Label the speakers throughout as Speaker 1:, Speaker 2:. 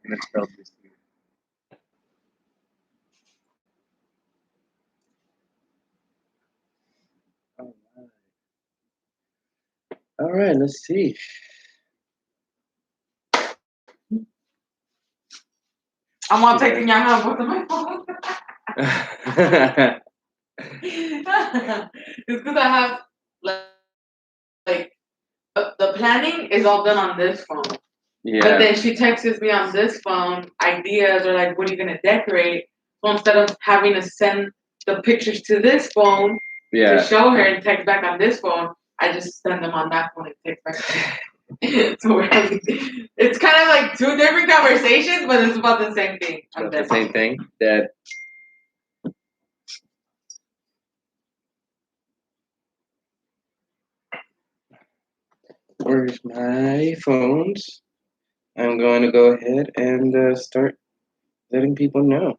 Speaker 1: Misspelled this year. All right, let's see.
Speaker 2: I'm not taking your hand with my phone. It's because I have like the planning is all done on this phone.
Speaker 1: Yeah.
Speaker 2: But then she texts me on this phone ideas or like, what are you gonna decorate? So instead of having to send the pictures to this phone to show her and text back on this phone, I just send them on that phone and text back. So we're having, it's kind of like two different conversations, but it's about the same thing.
Speaker 1: About the same thing. That. Where's my phones? I'm going to go ahead and start letting people know.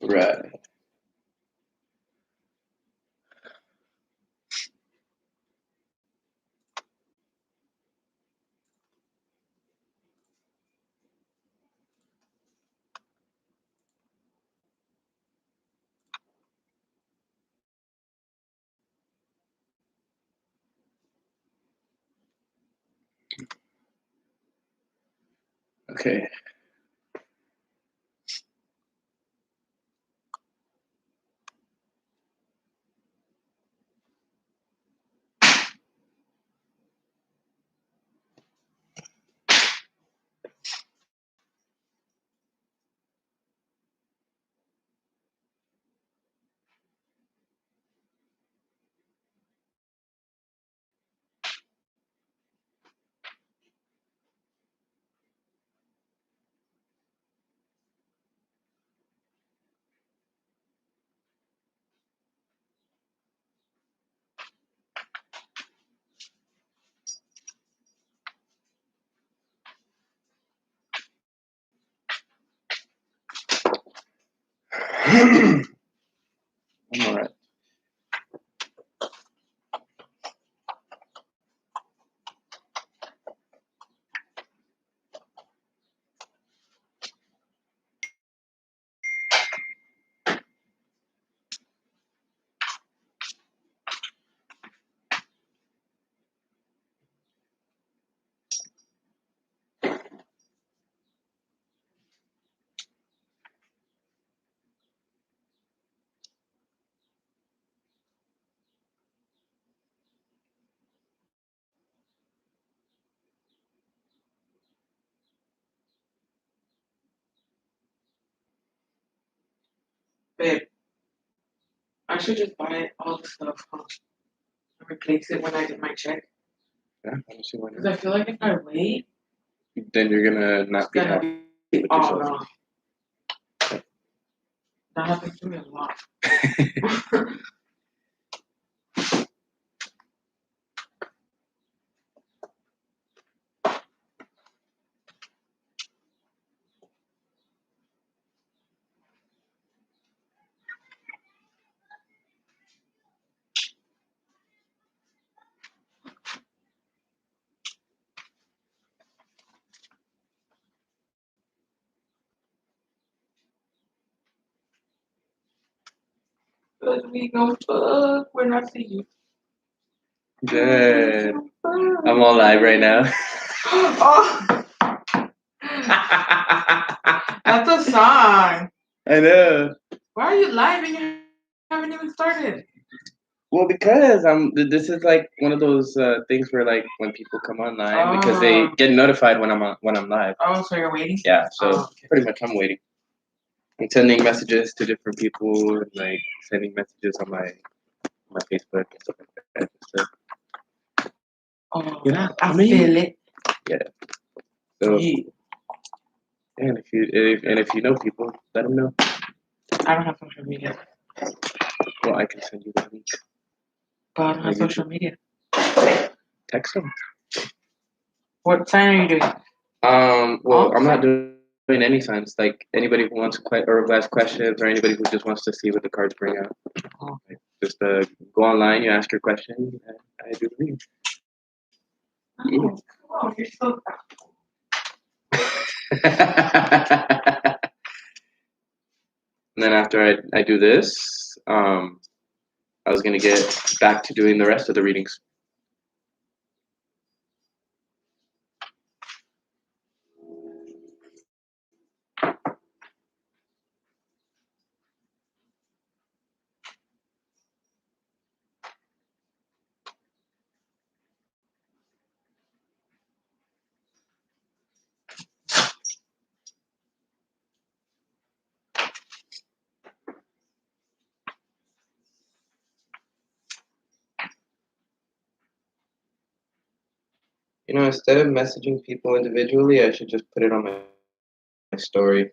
Speaker 1: Right. Okay. All right.
Speaker 2: Babe, I should just buy all the stuff and replace it when I get my check.
Speaker 1: Yeah, I don't see why
Speaker 2: Because
Speaker 1: not.
Speaker 2: I feel like if I wait,
Speaker 1: then you're gonna not be happy with yourself.
Speaker 2: wrong. That happens to me a lot. Cause we gon' fuck when I see you.
Speaker 1: Good. I'm all live right now.
Speaker 2: Oh, that's a song.
Speaker 1: I know.
Speaker 2: Why are you live and you haven't even started?
Speaker 1: Well, because this is like one of those things where like when people come online because they get notified when I'm live.
Speaker 2: Oh, so you're waiting?
Speaker 1: Yeah. So pretty much I'm waiting. I'm sending messages to different people and like sending messages on my Facebook and stuff like that. So,
Speaker 2: I feel it.
Speaker 1: Yeah. So. Yeah. And if you know people, let them know.
Speaker 2: I don't have social media.
Speaker 1: Well, I can send you the link.
Speaker 2: But I don't have social media.
Speaker 1: Text them.
Speaker 2: What sign are you doing?
Speaker 1: Well, I'm not doing any signs. Like anybody who wants or ask questions, or anybody who just wants to see what the cards bring out. Like, just go online, you ask your question, and I do the reading.
Speaker 2: Oh, you're so
Speaker 1: And then after I do this, I was gonna get back to doing the rest of the readings. Instead of messaging people individually, I should just put it on my story.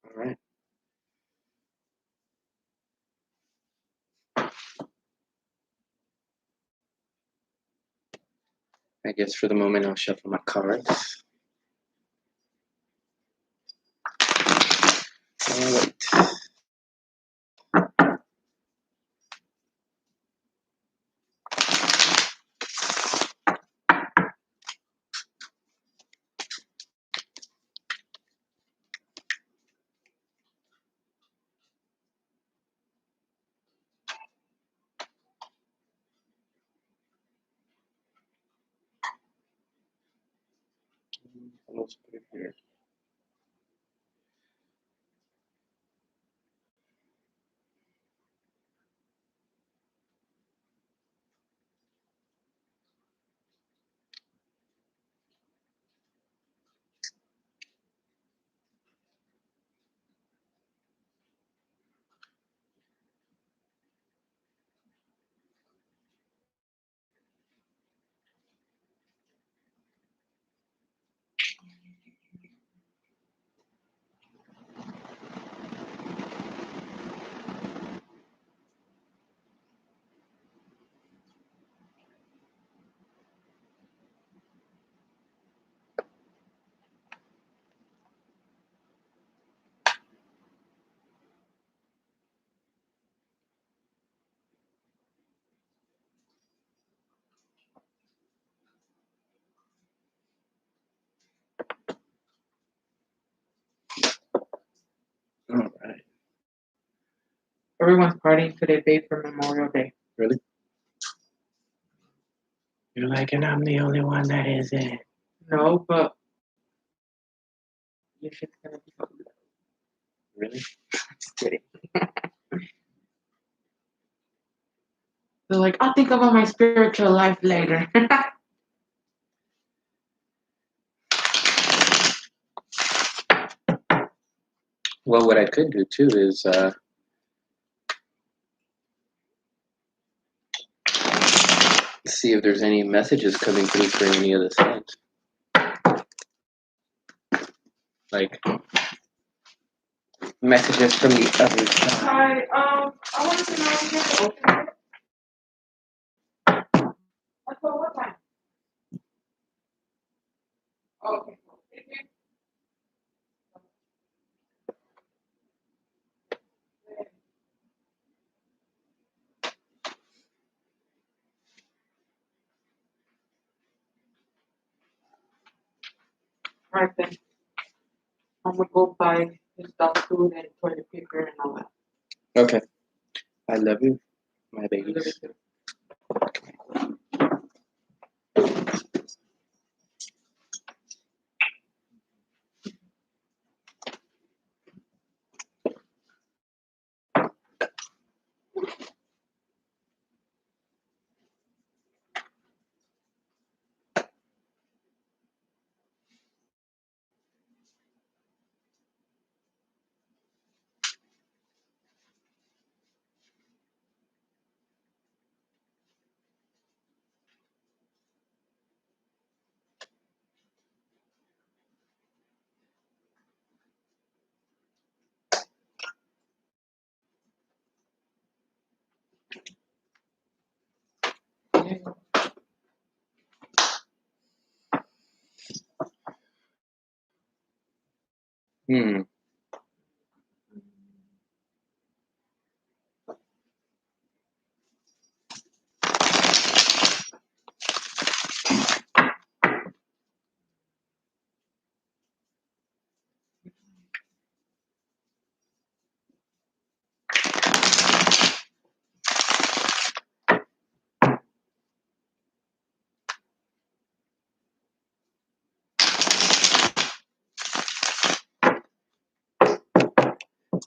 Speaker 1: All right. I guess for the moment I'll shuffle my cards. All right. Let's put it here. All right.
Speaker 2: Everyone's partying today, babe, for Memorial Day.
Speaker 1: Really? You're like, and I'm the only one that isn't.
Speaker 2: No, but your shit's gonna be so good.
Speaker 1: Really?
Speaker 2: Just kidding. They're like, I'll think about my spiritual life later.
Speaker 1: Well, what I could do too is see if there's any messages coming through for any of the signs. Like messages from the other side.
Speaker 2: Hi, I wanted to know if you guys open it. Until what time? Okay, cool. Thank you. Right then. I'm gonna go buy this dog food and toilet paper and all that.
Speaker 1: Okay. I love you, my
Speaker 2: I love
Speaker 1: babies.
Speaker 2: you too.
Speaker 1: Hmm.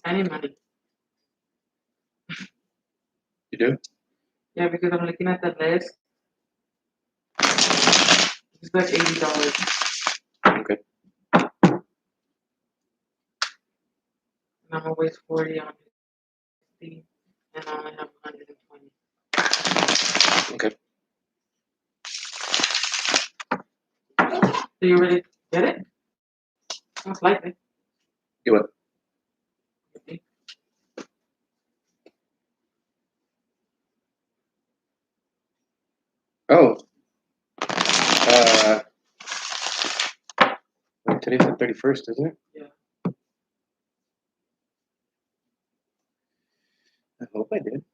Speaker 2: Any money.
Speaker 1: You do?
Speaker 2: Yeah, because I'm looking at the list. It's like $80.
Speaker 1: Okay.
Speaker 2: And I'm always 40 on Steam, and I only have 120.
Speaker 1: Okay.
Speaker 2: So you already get it? Most likely.
Speaker 1: You what?
Speaker 2: Okay.
Speaker 1: Oh. Wait, today's the 31st, isn't it?
Speaker 2: Yeah.
Speaker 1: I hope I did.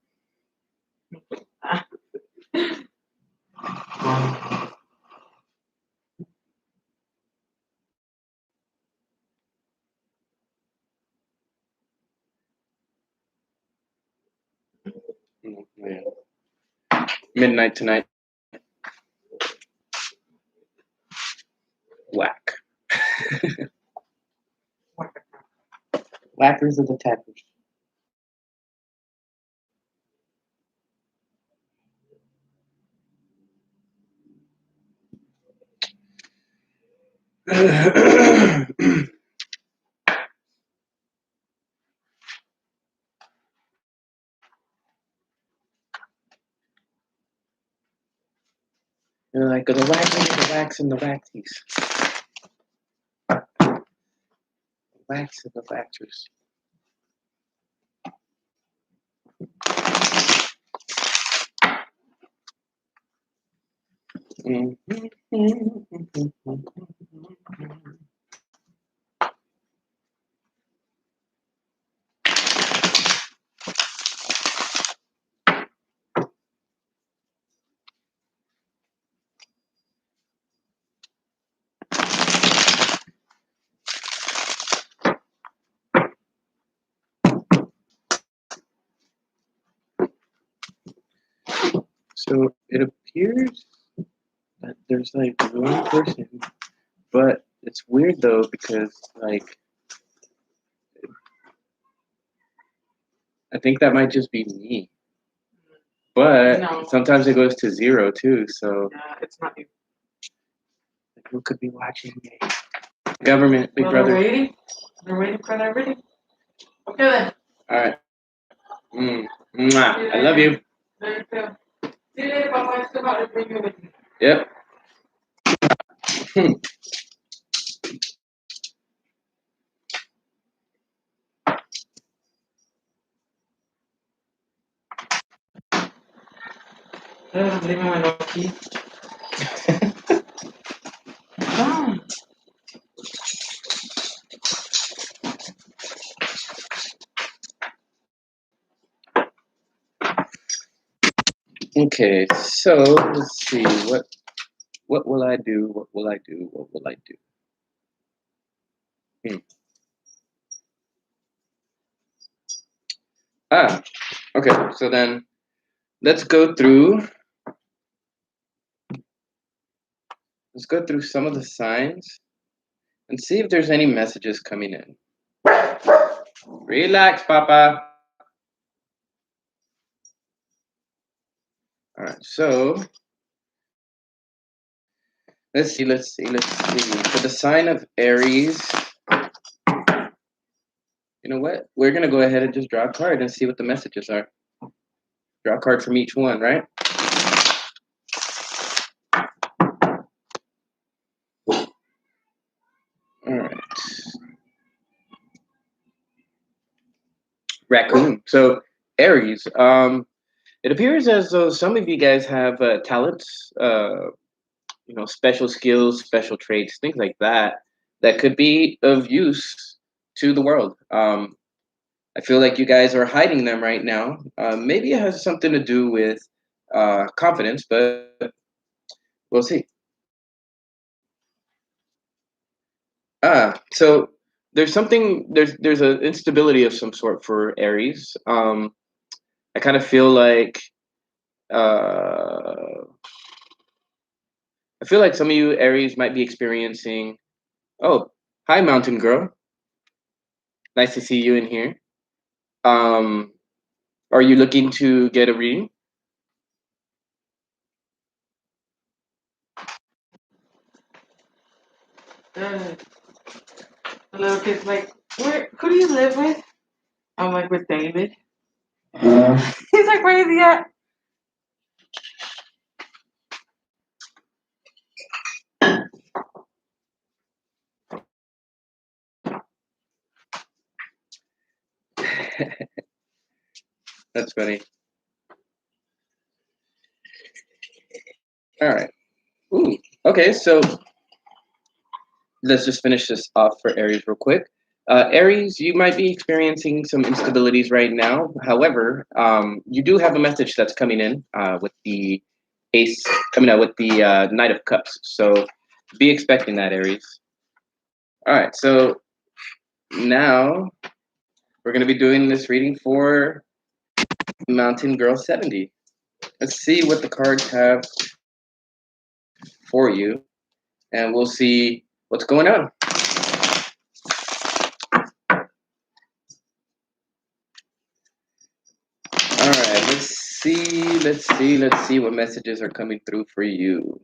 Speaker 1: Yeah. Midnight tonight. Whack. Whackers of the tackers. They're like the wax and the waxies. Wax and the waxers. So it appears that there's like one person, but it's weird though because like I think that might just be me. But sometimes it goes to 0 too, so
Speaker 2: it's not you.
Speaker 1: Who could be watching me? Government, Big Brother.
Speaker 2: They're waiting for their reading. Okay then.
Speaker 1: All right. Mwah. I love you.
Speaker 2: There you go. See you later, Papa. I still got to bring you with me.
Speaker 1: Yep.
Speaker 2: Leave me my little key.
Speaker 1: Okay, so let's see what will I do? What will I do? What will I do? Okay. So then let's go through some of the signs and see if there's any messages coming in. Relax, Papa. All right, so let's see. For the sign of Aries, you know what? We're gonna go ahead and just draw a card and see what the messages are. Draw a card from each one, right? All right. Raccoon. So Aries. It appears as though some of you guys have talents, special skills, special traits, things like that, that could be of use to the world. I feel like you guys are hiding them right now. Maybe it has something to do with confidence, but we'll see. So there's an instability of some sort for Aries. I kind of feel like some of you Aries might be experiencing. Oh, hi, Mountain Girl. Nice to see you in here. Are you looking to get a reading?
Speaker 2: The little kid's like, who do you live with? I'm like, with David. He's like, where is he at?
Speaker 1: That's funny. All right. Ooh. Okay, so let's just finish this off for Aries real quick. Aries, you might be experiencing some instabilities right now. However, you do have a message that's coming in with the Ace coming out with the Knight of Cups. So be expecting that, Aries. All right, so now we're going to be doing this reading for Mountain Girl 70. Let's see what the cards have for you, and we'll see what's going on. Let's see what messages are coming through for you.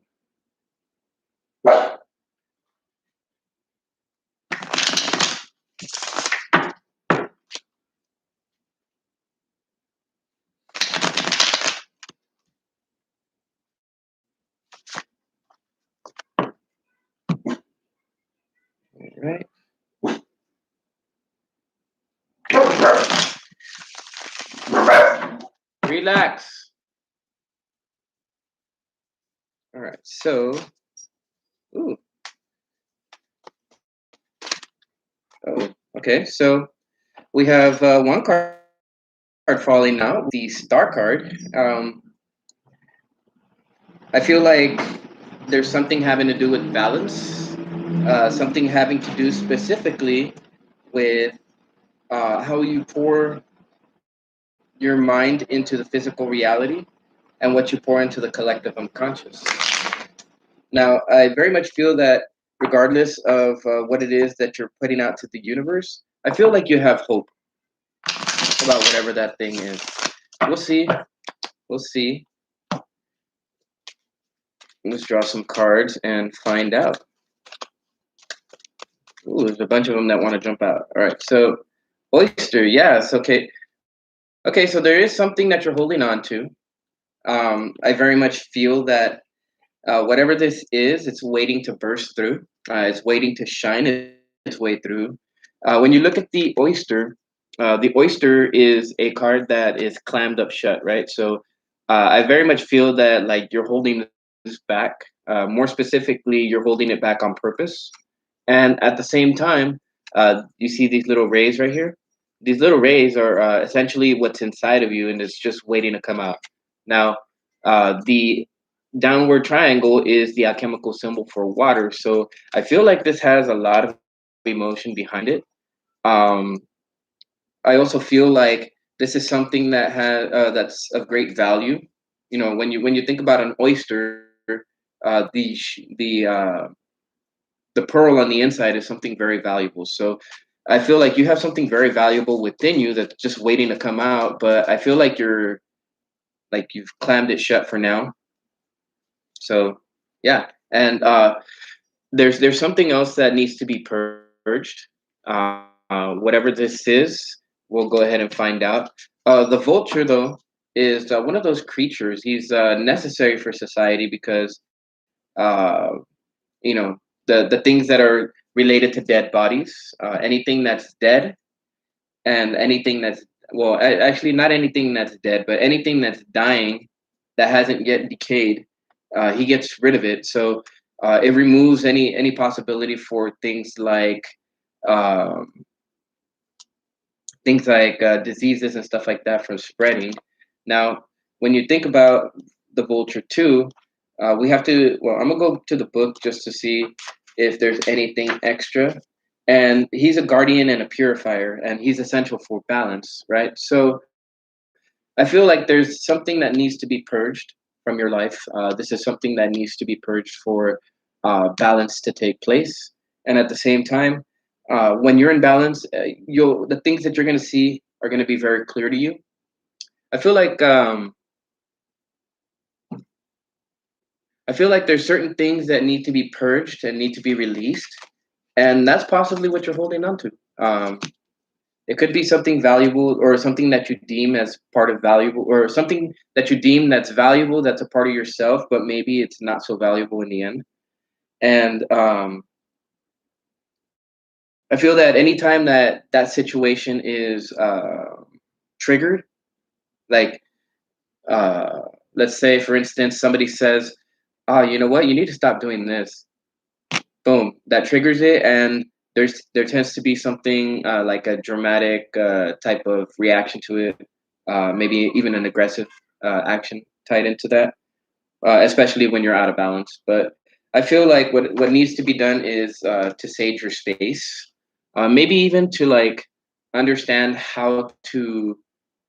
Speaker 1: Right. Relax. All right. So, ooh. Oh, okay. So we have one card falling out, the Star card. I feel like there's something having to do with balance, something having to do specifically with how you pour your mind into the physical reality and what you pour into the collective unconscious. Now, I very much feel that regardless of what it is that you're putting out to the universe, I feel like you have hope about whatever that thing is. We'll see. We'll see. Let's draw some cards and find out. Ooh, there's a bunch of them that want to jump out. All right, so oyster, yes, okay. Okay, so there is something that you're holding on to. I very much feel that whatever this is, it's waiting to burst through. It's waiting to shine its way through. When you look at the oyster is a card that is clammed up shut, right? So I very much feel that like you're holding this back. More specifically, you're holding it back on purpose. And at the same time, you see these little rays right here. These little rays are essentially what's inside of you, and it's just waiting to come out. Now, the downward triangle is the alchemical symbol for water. So I feel like this has a lot of emotion behind it. Um, I also feel like this is something that has that's of great value. You know, when you think about an oyster, the pearl on the inside is something very valuable. So I feel like you have something very valuable within you that's just waiting to come out. But I feel like you've clammed it shut for now. So yeah, and there's something else that needs to be purged. Whatever this is, we'll go ahead and find out. The vulture, though, is one of those creatures. He's necessary for society because, you know, the things that are related to dead bodies, anything that's dead, and anything that's actually not anything that's dead, but anything that's dying that hasn't yet decayed, he gets rid of it. So it removes any possibility for um, things like diseases and stuff like that from spreading. Now, when you think about the vulture too, we have to. Well, I'm gonna go to the book just to see if there's anything extra. And he's a guardian and a purifier, and he's essential for balance, right? So I feel like there's something that needs to be purged from your life. This is something that needs to be purged for balance to take place. And at the same time, when you're in balance, the things that you're going to see are going to be very clear to you. I feel like there's certain things that need to be purged and need to be released, and that's possibly what you're holding on to. It could be something valuable or something that you deem as part of valuable or something that you deem that's valuable that's a part of yourself, but maybe it's not so valuable in the end. And I feel that anytime that situation is triggered, like uh, let's say, for instance, somebody says, "Oh, you know what? You need to stop doing this." Boom, that triggers it, and there tends to be something like a dramatic type of reaction to it, maybe even an aggressive action tied into that, especially when you're out of balance. But I feel like what needs to be done is to sage your space, maybe even to like understand how to.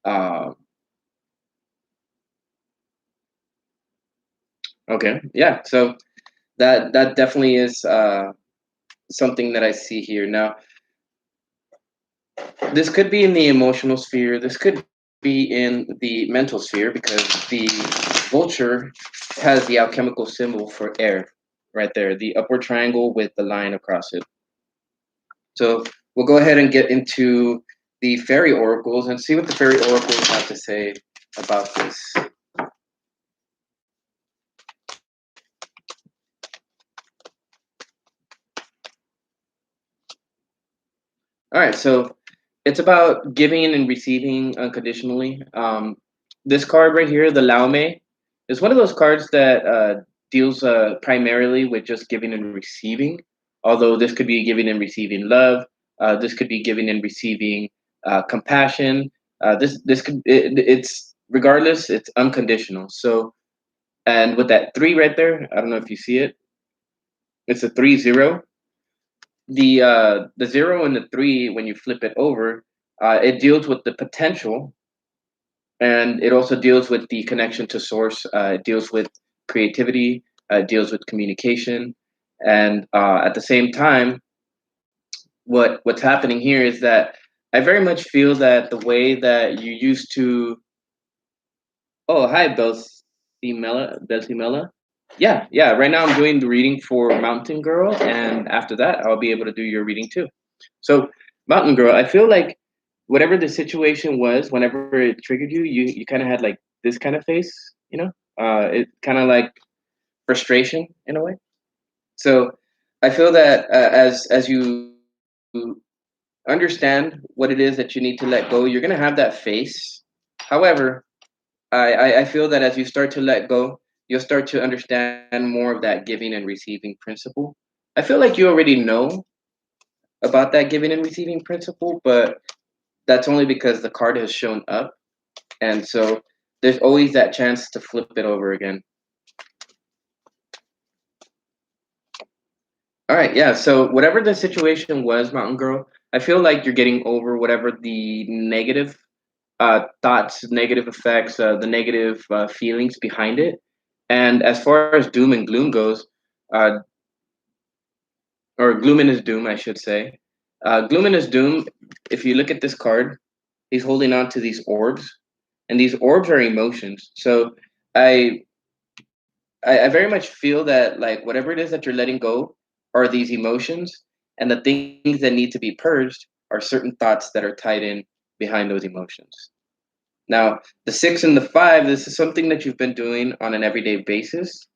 Speaker 1: Uh, okay, yeah. So that definitely is something that I see here. Now, this could be in the emotional sphere. This could be in the mental sphere because the vulture has the alchemical symbol for air right there, the upward triangle with the line across it. So we'll go ahead and get into the fairy oracles and see what the fairy oracles have to say about this. All right, so it's about giving and receiving unconditionally. This card right here, the Laume, is one of those cards that deals primarily with just giving and receiving. Although this could be giving and receiving love, this could be giving and receiving compassion. This could it's regardless, it's unconditional. So, and with that 3 right there, I don't know if you see it. It's a 3-0. The 0 and the 3, when you flip it over, it deals with the potential, and it also deals with the connection to source. It deals with creativity. It deals with communication, and at the same time, what's happening here is that I very much feel that the way that you used to. Oh, hi, Belsimela. Yeah. Right now, I'm doing the reading for Mountain Girl, and after that, I'll be able to do your reading too. So, Mountain Girl, I feel like whatever the situation was, whenever it triggered you, you kind of had like this kind of face, you know? It kind of like frustration in a way. So, I feel that as you understand what it is that you need to let go, you're gonna have that face. However, I feel that as you start to let go, you'll start to understand more of that giving and receiving principle. I feel like you already know about that giving and receiving principle, but that's only because the card has shown up. And so there's always that chance to flip it over again. All right, yeah. So whatever the situation was, Mountain Girl, I feel like you're getting over whatever the negative thoughts, negative effects, the negative feelings behind it. And as far as doom and gloom goes, uh, or gloom and his doom, I should say. Gloom and his doom, if you look at this card, he's holding on to these orbs, and these orbs are emotions. So I, I very much feel that like whatever it is that you're letting go are these emotions, and the things that need to be purged are certain thoughts that are tied in behind those emotions. Now, the 6 and the 5, this is something that you've been doing on an everyday basis,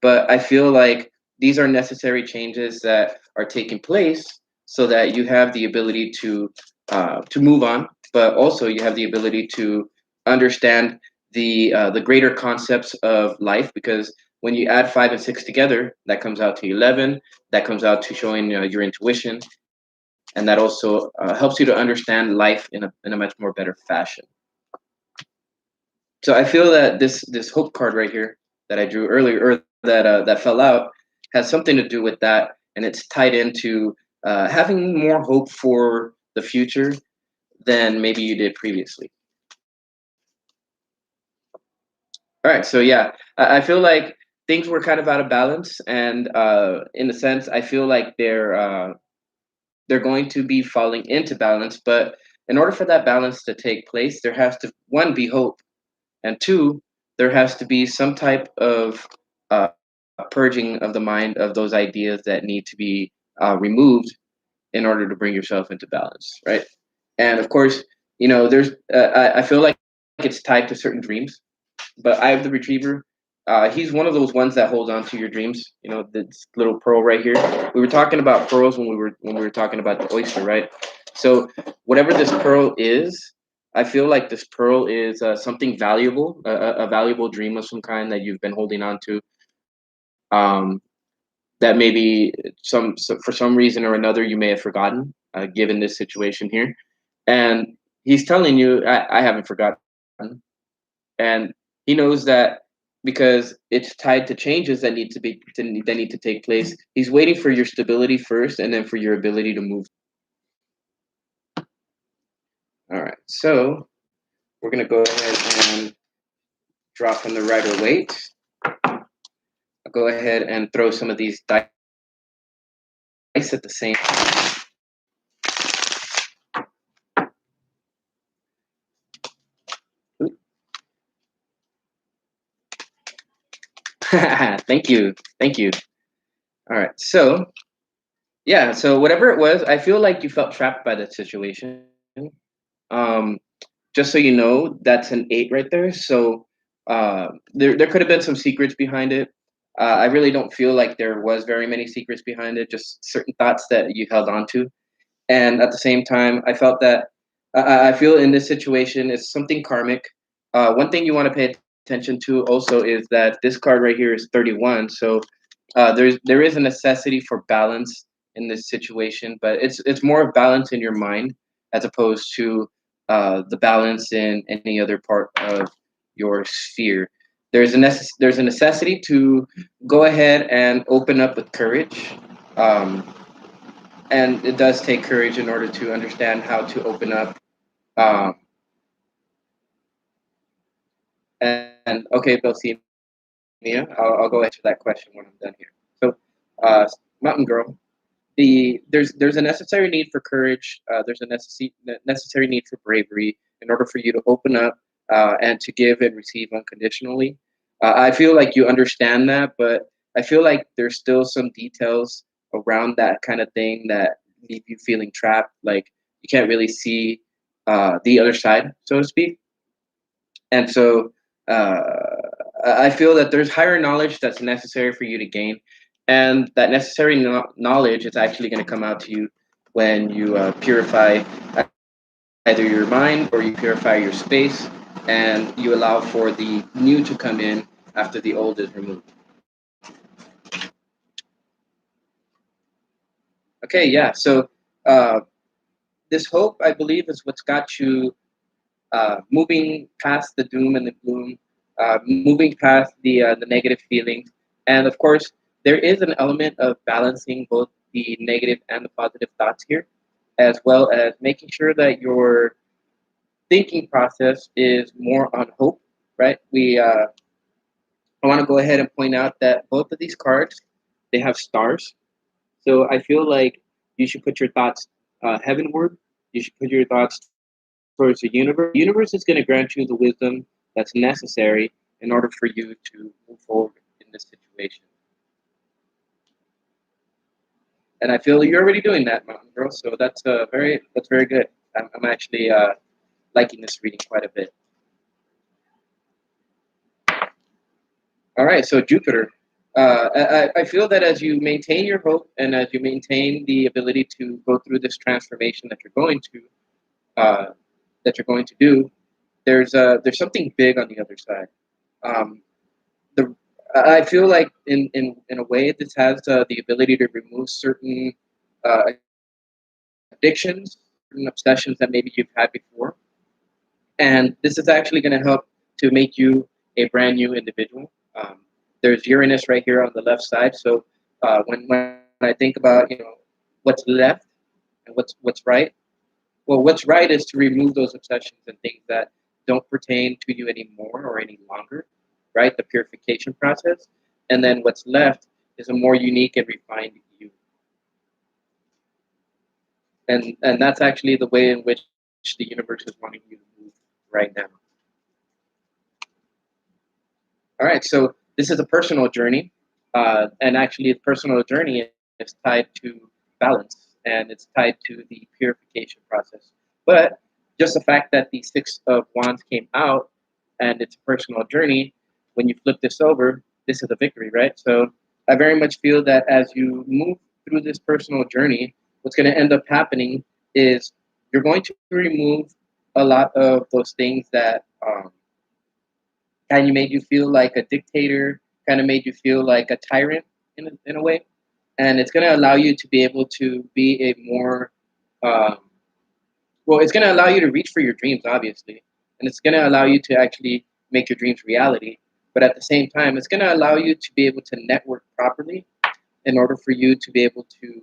Speaker 1: but I feel like these are necessary changes that are taking place so that you have the ability to move on, but also you have the ability to understand the greater concepts of life. Because when you add 5 and 6 together, that comes out to 11. That comes out to showing your intuition, and that also helps you to understand life in a much more better fashion. So I feel that this hope card right here that I drew earlier, or that fell out, has something to do with that, and it's tied into having more hope for the future than maybe you did previously. All right, so yeah, I feel like things were kind of out of balance, and in a sense, I feel like they're going to be falling into balance. But in order for that balance to take place, there has to, one, be hope, and two, there has to be some type of purging of the mind of those ideas that need to be removed in order to bring yourself into balance, right? And of course, there's I feel like it's tied to certain dreams, but I have the retriever. He's one of those ones that holds on to your dreams. You know, this little pearl right here. We were talking about pearls when we were talking about the oyster, right? So whatever this pearl is, I feel like this pearl is something valuable, a valuable dream of some kind that you've been holding on to. Um, that maybe for some reason or another you may have forgotten, given this situation here, and he's telling you, I haven't forgotten, and he knows that because it's tied to changes that need to take place. He's waiting for your stability first, and then for your ability to move. All right, so we're gonna go ahead and drop in the Rider Waite. I'll go ahead and throw some of these dice at the same time. Thank you. Thank you. All right. So, yeah, so whatever it was, I feel like you felt trapped by that situation. Um, just so you know, that's an 8 right there. So, there could have been some secrets behind it. I really don't feel like there was very many secrets behind it, just certain thoughts that you held on to. And at the same time, I felt that I feel in this situation it's something karmic. One thing you want to pay attention to also is that this card right here is 31. So there is a necessity for balance in this situation, but it's more of balance in your mind as opposed to the balance in any other part of your sphere. There's a necessity to go ahead and open up with courage. Um, and it does take courage in order to understand how to open up. Um, and okay, Belcemia, I'll go ahead and answer that question when I'm done here. So, Mountain Girl, there's a necessary need for courage. There's a necessary need for bravery in order for you to open up and to give and receive unconditionally. I feel like you understand that, but I feel like there's still some details around that kind of thing that leave you feeling trapped. Like you can't really see the other side, so to speak. And so uh, I feel that there's higher knowledge that's necessary for you to gain, and that necessary knowledge is actually going to come out to you when you purify either your mind or you purify your space, and you allow for the new to come in after the old is removed. Okay, yeah. So uh, this hope, I believe, is what's got you moving past the doom and the gloom, moving past the negative feelings, and of course, there is an element of balancing both the negative and the positive thoughts here, as well as making sure that your thinking process is more on hope. Right? I want to go ahead and point out that both of these cards they have stars, so I feel like you should put your thoughts heavenward. You should put your thoughts towards the universe. The universe is going to grant you the wisdom that's necessary in order for you to move forward in this situation. And I feel you're already doing that, Mountain Girl. So that's very good. I'm actually liking this reading quite a bit. All right, so Jupiter. I feel that as you maintain your hope and as you maintain the ability to go through this transformation uh, that you're going to do, there's something big on the other side. Um, the I feel like in a way this has the ability to remove certain addictions, certain obsessions that maybe you've had before, and this is actually going to help to make you a brand new individual. There's Uranus right here on the left side, so when I think about what's left and what's right, well, what's right is to remove those obsessions and things that don't pertain to you anymore or any longer, right? The purification process. And then what's left is a more unique and refined you. And that's actually the way in which the universe is wanting you to move right now. All right, so this is a personal journey. And actually, the personal journey is tied to balance and it's tied to the purification process. But just the fact that the Six of Wands came out and it's a personal journey, when you flip this over, this is a victory, right? So I very much feel that as you move through this personal journey, what's going to end up happening is you're going to remove a lot of those things that kind of made you feel like a dictator, kind of made you feel like a tyrant in a way. And it's going to allow you to be able to be a more, um, well, it's going to allow you to reach for your dreams, obviously. And it's going to allow you to actually make your dreams reality. But at the same time, it's going to allow you to be able to network properly in order for you to be able to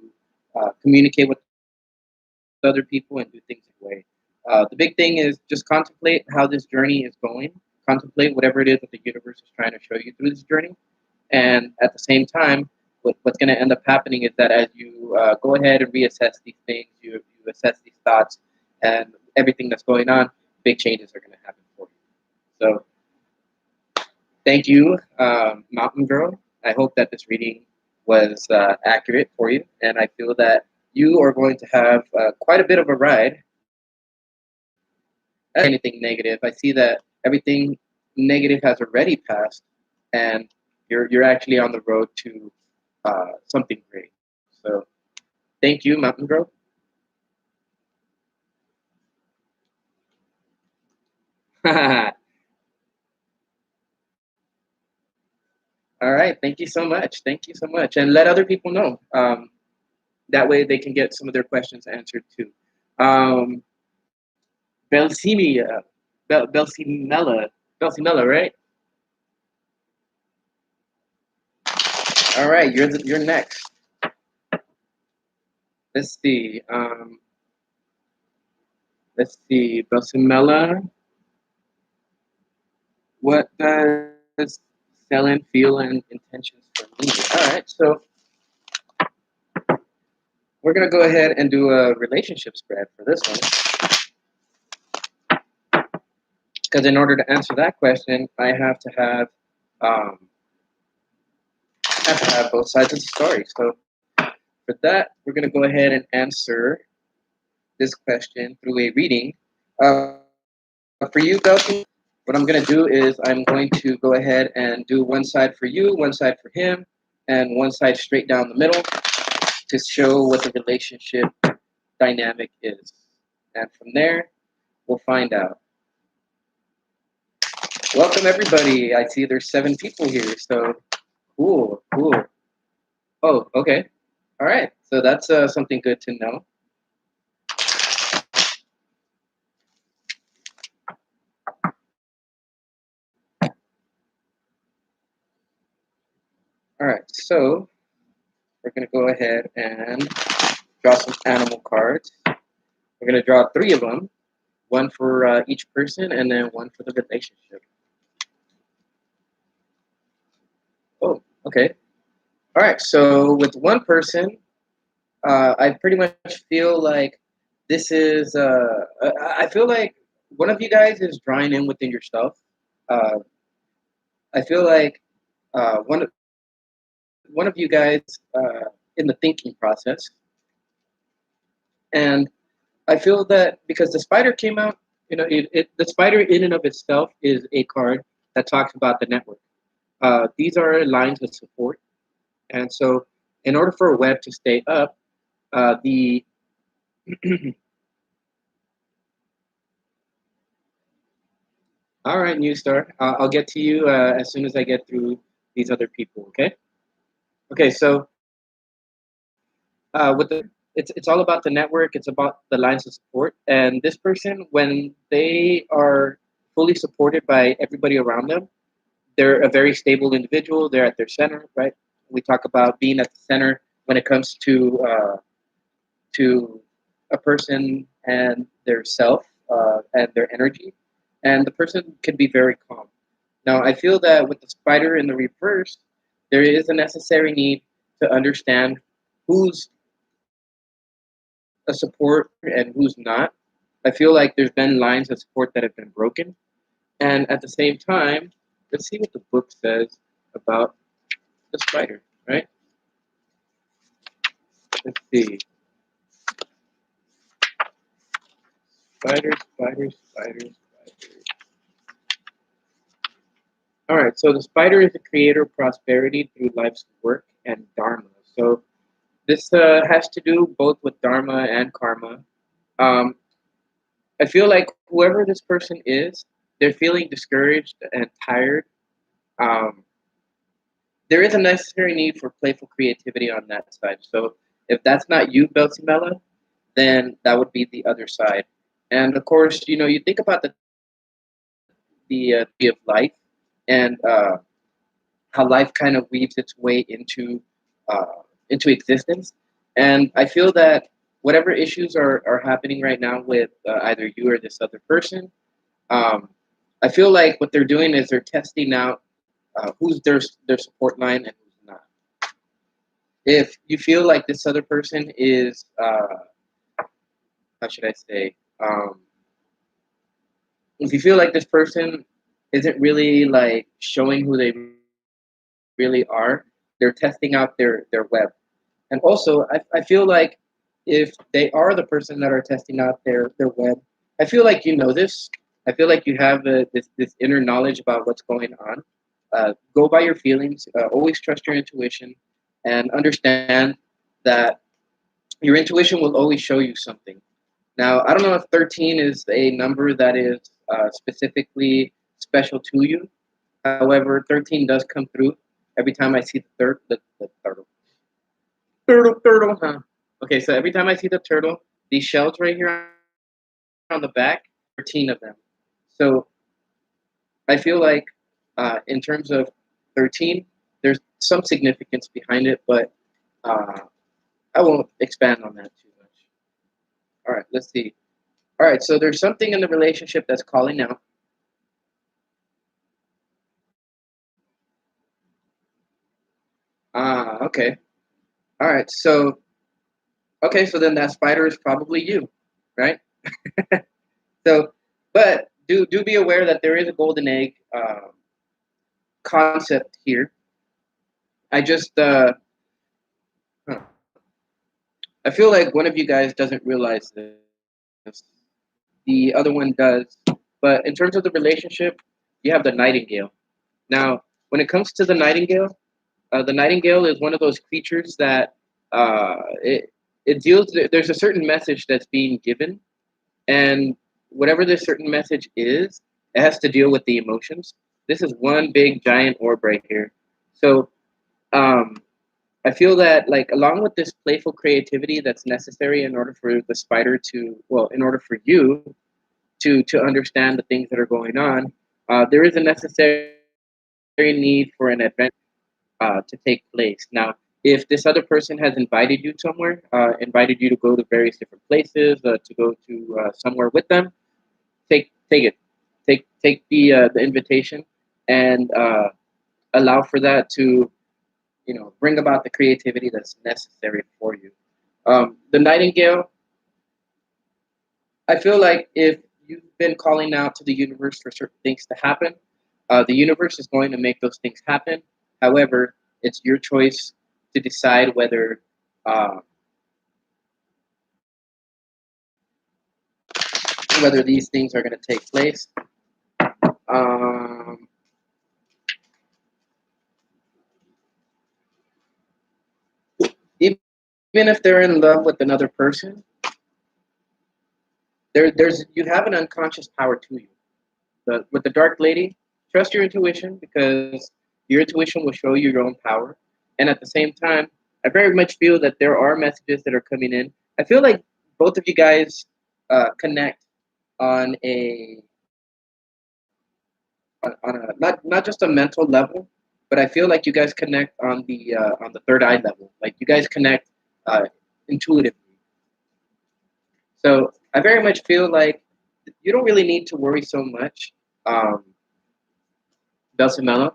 Speaker 1: communicate with other people and do things in a way. The big thing is just contemplate how this journey is going. Contemplate whatever it is that the universe is trying to show you through this journey. And at the same time, what's going to end up happening is that as you go ahead and reassess these things, you assess these thoughts and everything that's going on, big changes are going to happen for you. So Thank you, Mountain Girl. I hope that this reading was accurate for you, and I feel that you are going to have quite a bit of a ride. Anything negative, I see that everything negative has already passed, and you're actually on the road to something great. So, thank you, Mountain Girl. All right, thank you so much. Thank you so much, and let other people know. That way, they can get some of their questions answered too. Um, Belsimia, Belsimella, Belsimella, right? All right, you're next. Let's see. Let's see, Belsimella. What does selling feel and intentions for me? All right, so we're gonna go ahead and do a relationship spread for this one, because in order to answer that question, um, both sides of the story. So for that, we're gonna go ahead and answer this question through a reading. For you, Belton, what I'm going to do is I'm going to go ahead and do one side for you, one side for him, and one side straight down the middle to show what the relationship dynamic is. And from there, we'll find out. Welcome, everybody. I see there's 7 people here, so cool, cool. Oh, okay. All right. So that's something good to know. All right. So we're going to go ahead and draw some animal cards. We're going to draw 3 of them, one for each person and then one for the relationship. Oh, okay. All right. So with one person, I pretty much feel like this is. I feel like one of you guys is drawing in within yourself. Uh, I feel like one of you guys in the thinking process, and I feel that because the spider came out, the spider in and of itself is a card that talks about the network. These are lines of support. And so, in order for a web to stay up, the all right, new star. I'll get to you as soon as I get through these other people. Okay. Okay. So, with it's all about the network. It's about the lines of support. And this person, when they are fully supported by everybody around them, they're a very stable individual. They're at their center, right? We talk about being at the center when it comes to a person and their self and their energy, and the person can be very calm. Now, I feel that with the spider in the reverse, there is a necessary need to understand who's a support and who's not. I feel like there's been lines of support that have been broken, and at the same time, let's see what the book says about the spider, right? Let's see. Spider, spider, spider, spider. All right, so the spider is the creator of prosperity through life's work and dharma. So this has to do both with dharma and karma. Um, I feel like whoever this person is, they're feeling discouraged and tired. Um, there is a necessary need for playful creativity on that side. So if that's not you, Belsimella, then that would be the other side. And of course, you think about the tree of life and how life kind of weaves its way into existence. And I feel that whatever issues are happening right now with either you or this other person, um, I feel like what they're doing is they're testing out who's their support line and who's not. If you feel like this other person is, how should I say, if you feel like this person isn't really like showing who they really are. They're testing out their web. And also, I feel like if they are the person that are testing out their web, I feel like you know this. I feel like you have this inner knowledge about what's going on. Go by your feelings. Always trust your intuition, and understand that your intuition will always show you something. Now, I don't know if 13 is a number that is specifically special to you. However, 13 does come through every time I see the turtle, huh? Okay, so every time I see the turtle, these shells right here on the back, 13 of them. So I feel like in terms of 13, there's some significance behind it, but uh, I won't expand on that too much. All right, let's see. All right, so there's something in the relationship that's calling out. Okay. All right, so okay, so then that spider is probably you, right? So, but do be aware that there is a golden egg concept here. I just huh. I feel like one of you guys doesn't realize this. The other one does. But in terms of the relationship, you have the nightingale. Now, when it comes to the nightingale is one of those creatures that it deals. There's a certain message that's being given, and whatever this certain message is, it has to deal with the emotions. This is one big giant orb right here. So um, I feel that like along with this playful creativity that's necessary in order for the spider to well, in order for you to understand the things that are going on, there is a necessary need for an adventure to take place. Now, if this other person has invited you somewhere, invited you to go to various different places, to go to somewhere with them, take it, take the invitation, and allow for that to bring about the creativity that's necessary for you. The nightingale, I feel like if you've been calling out to the universe for certain things to happen, the universe is going to make those things happen. However, it's your choice to decide uh, whether these things are going to take place. Um, Even if they're in love with another person, there's you have an unconscious power to you. With the dark lady, trust your intuition because your intuition will show you your own power. And at the same time, I very much feel that there are messages that are coming in. I feel like both of you guys connect on on a not just a mental level, but I feel like you guys connect on the third eye level. Like you guys connect uh, intuitively. So I very much feel like you don't really need to worry so much, um, Belsamelo.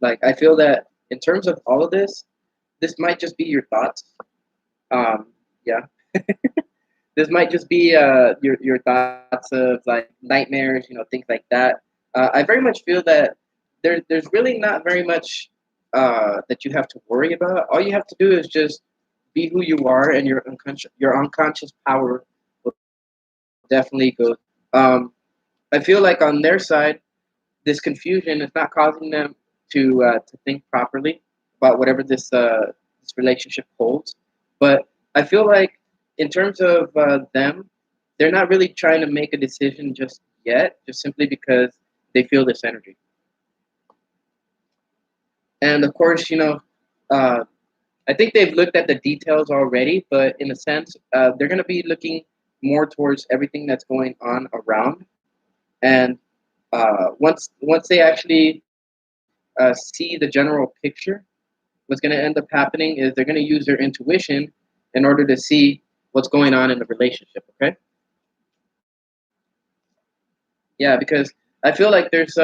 Speaker 1: Like I feel that in terms of all of this might just be your thoughts. Yeah, this might just be your thoughts of like nightmares, things like that. I very much feel that there's really not very much that you have to worry about. All you have to do is just be who you are, and your unconscious power will definitely go through. I feel like on their side, this confusion is not causing them to think properly about whatever this relationship holds. But I feel like in terms of them, they're not really trying to make a decision just yet, just simply because they feel this energy. And of course, uh, I think they've looked at the details already, but in a sense, they're going to be looking more towards everything that's going on around. And once they actually see the general picture, what's going to end up happening is they're going to use their intuition in order to see what's going on in the relationship. Okay. Yeah, because I feel like there's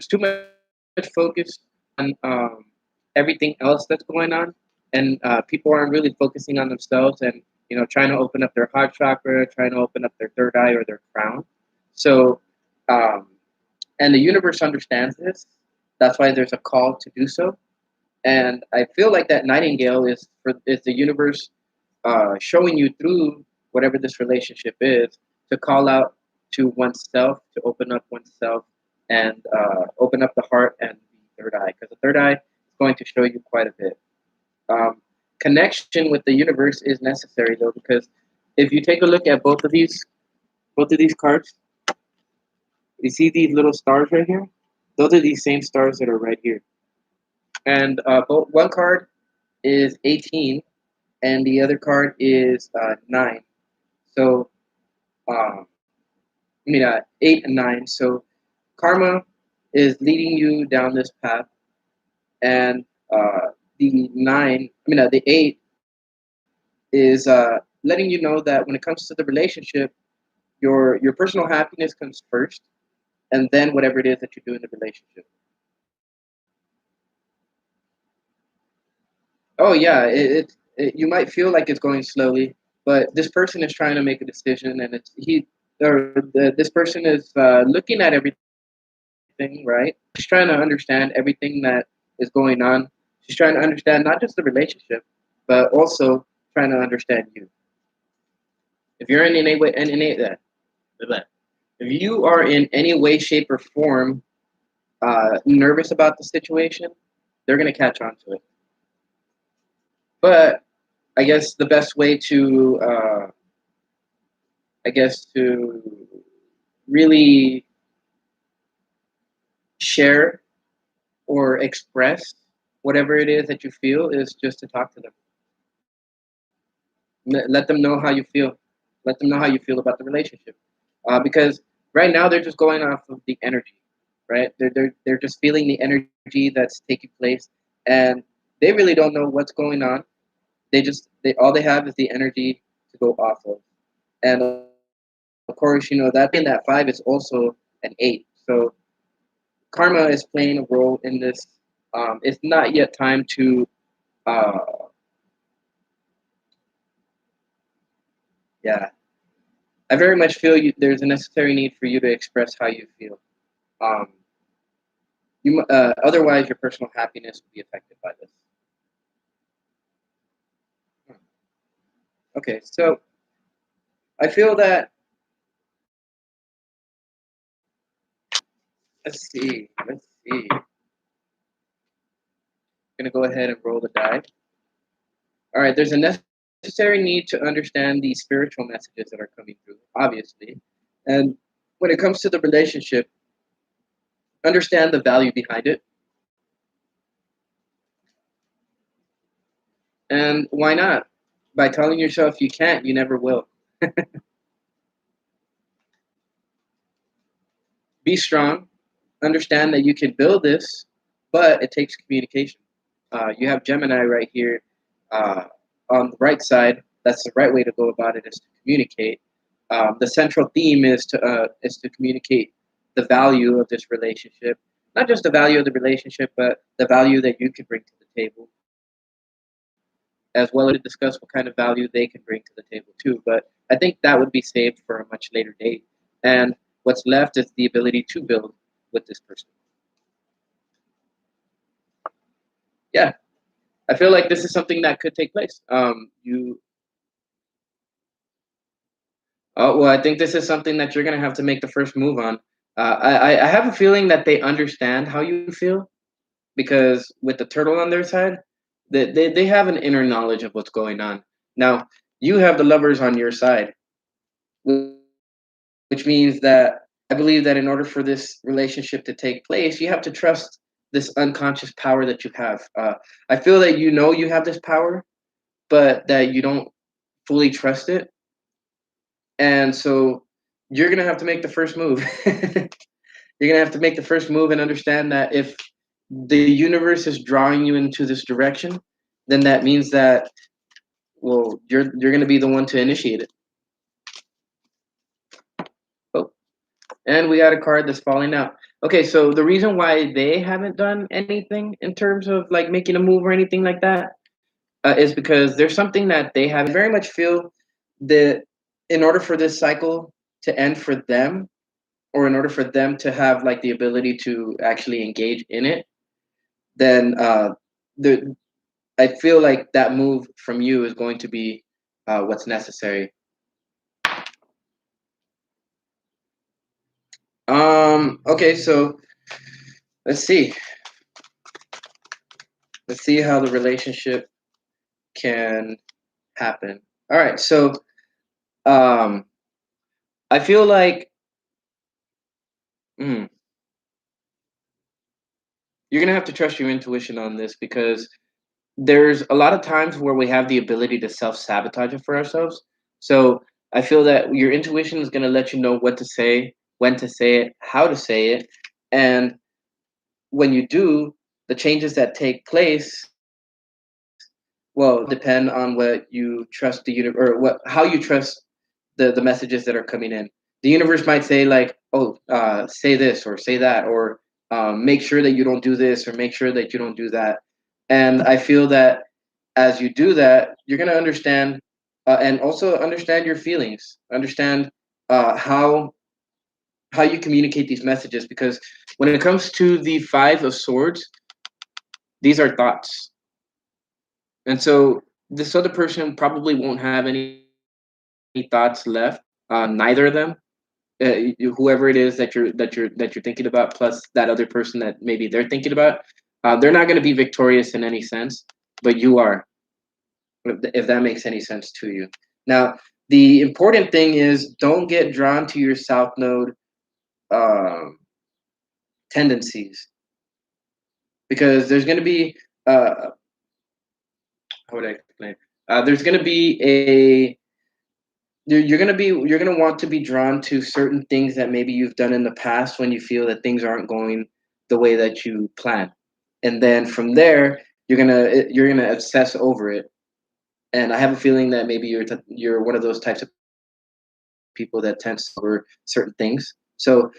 Speaker 1: too much focus on everything else that's going on, and people aren't really focusing on themselves and trying to open up their heart chakra, trying to open up their third eye or their crown. So um, and the universe understands this. That's why there's a call to do so. And I feel like that Nightingale is the universe showing you through whatever this relationship is to call out to oneself, to open up oneself, and open up the heart and the third eye, because the third eye is going to show you quite a bit. Um, Connection with the universe is necessary though, because if you take a look at both of these cards, you see these little stars right here. Those are these same stars that are right here, and both one card is 18, and the other card is 9. So, um, 8 and 9. So, karma is leading you down this path, and the 9, the 8 is letting you know that when it comes to the relationship, your personal happiness comes first, and then whatever it is that you do in the relationship. Oh yeah, you might feel like it's going slowly, but this person is trying to make a decision, and this person is looking at everything, right? She's trying to understand everything that is going on. She's trying to understand not just the relationship, but also trying to understand you. If you're in any way, and in any that, if you are in any way, shape, or form nervous about the situation, they're gonna catch on to it. But I guess the best way to to really share or express whatever it is that you feel is just to talk to them. Let them know how you feel. Let them know how you feel about the relationship. Because right now they're just going off of the energy, right? They're just feeling the energy that's taking place, and they really don't know what's going on. They all they have is the energy to go off of. And of course, that being that 5 is also an 8. So karma is playing a role in this. It's not yet time to, uh, yeah. I very much feel there's a necessary need for you to express how you feel. Um, Otherwise, your personal happiness will be affected by this. Hmm. Okay, so I feel that. Let's see. Let's see. I'm gonna go ahead and roll the die. All right, there's a necessary need to understand the spiritual messages that are coming through, obviously. And when it comes to the relationship, understand the value behind it. And why not? By telling yourself you can't, you never will. Be strong. Understand that you can build this, but it takes communication. You have Gemini right here uh, on the right side. That's the right way to go about it, is to communicate. The central theme is to communicate the value of this relationship, not just the value of the relationship, but the value that you can bring to the table, as well as discuss what kind of value they can bring to the table too. But I think that would be saved for a much later date. And what's left is the ability to build with this person. Yeah, I feel like this is something that could take place. Oh well, I think this is something that you're gonna have to make the first move on. I have a feeling that they understand how you feel, because with the turtle on their side, they have an inner knowledge of what's going on. Now, you have the lovers on your side, which means that I believe that in order for this relationship to take place, you have to trust this unconscious power that you have. I feel that you know you have this power, but that you don't fully trust it. And so you're going to have to make the first move. You're going to have to make the first move and understand that if the universe is drawing you into this direction, then that means that, well, you're going to be the one to initiate it. Oh, and we got a card that's falling out. Okay, so the reason why they haven't done anything in terms of like making a move or anything like that is because there's something that they have. Very much feel that in order for this cycle to end for them, or in order for them to have like the ability to actually engage in it, then the I feel like that move from you is going to be what's necessary. Okay, so let's see. Let's see how the relationship can happen. All right, so um, I feel like you're gonna have to trust your intuition on this, because there's a lot of times where we have the ability to self-sabotage it for ourselves. So I feel that your intuition is gonna let you know what to say, when to say it, how to say it, and when you do, the changes that take place, well, depend on what you trust the universe, or what how you trust the messages that are coming in. The universe might say like, "Oh, say this or say that," or make sure that you don't do this or make sure that you don't do that. And I feel that as you do that, you're gonna understand, and also understand your feelings, understand how you communicate these messages. Because when it comes to the Five of Swords, these are thoughts, and so this other person probably won't have any thoughts left. Neither of them, whoever it is that you're thinking about, plus that other person that maybe they're thinking about, they're not going to be victorious in any sense, but you are, if that makes any sense to you. Now, the important thing is don't get drawn to your South Node um, tendencies, because there's going to be how would I explain? There's going to be you're gonna want to be drawn to certain things that maybe you've done in the past when you feel that things aren't going the way that you plan, and then from there you're gonna obsess over it. And I have a feeling that maybe you're one of those types of people that tends to over certain things. So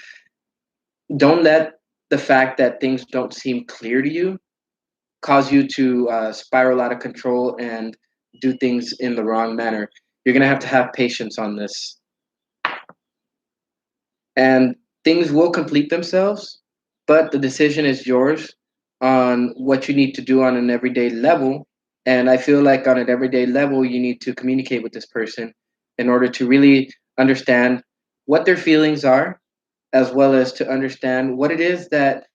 Speaker 1: don't let the fact that things don't seem clear to you cause you to spiral out of control and do things in the wrong manner. You're gonna have to have patience on this, and things will complete themselves, but the decision is yours on what you need to do on an everyday level. And I feel like on an everyday level, you need to communicate with this person in order to really understand what their feelings are, as well as to understand what it is that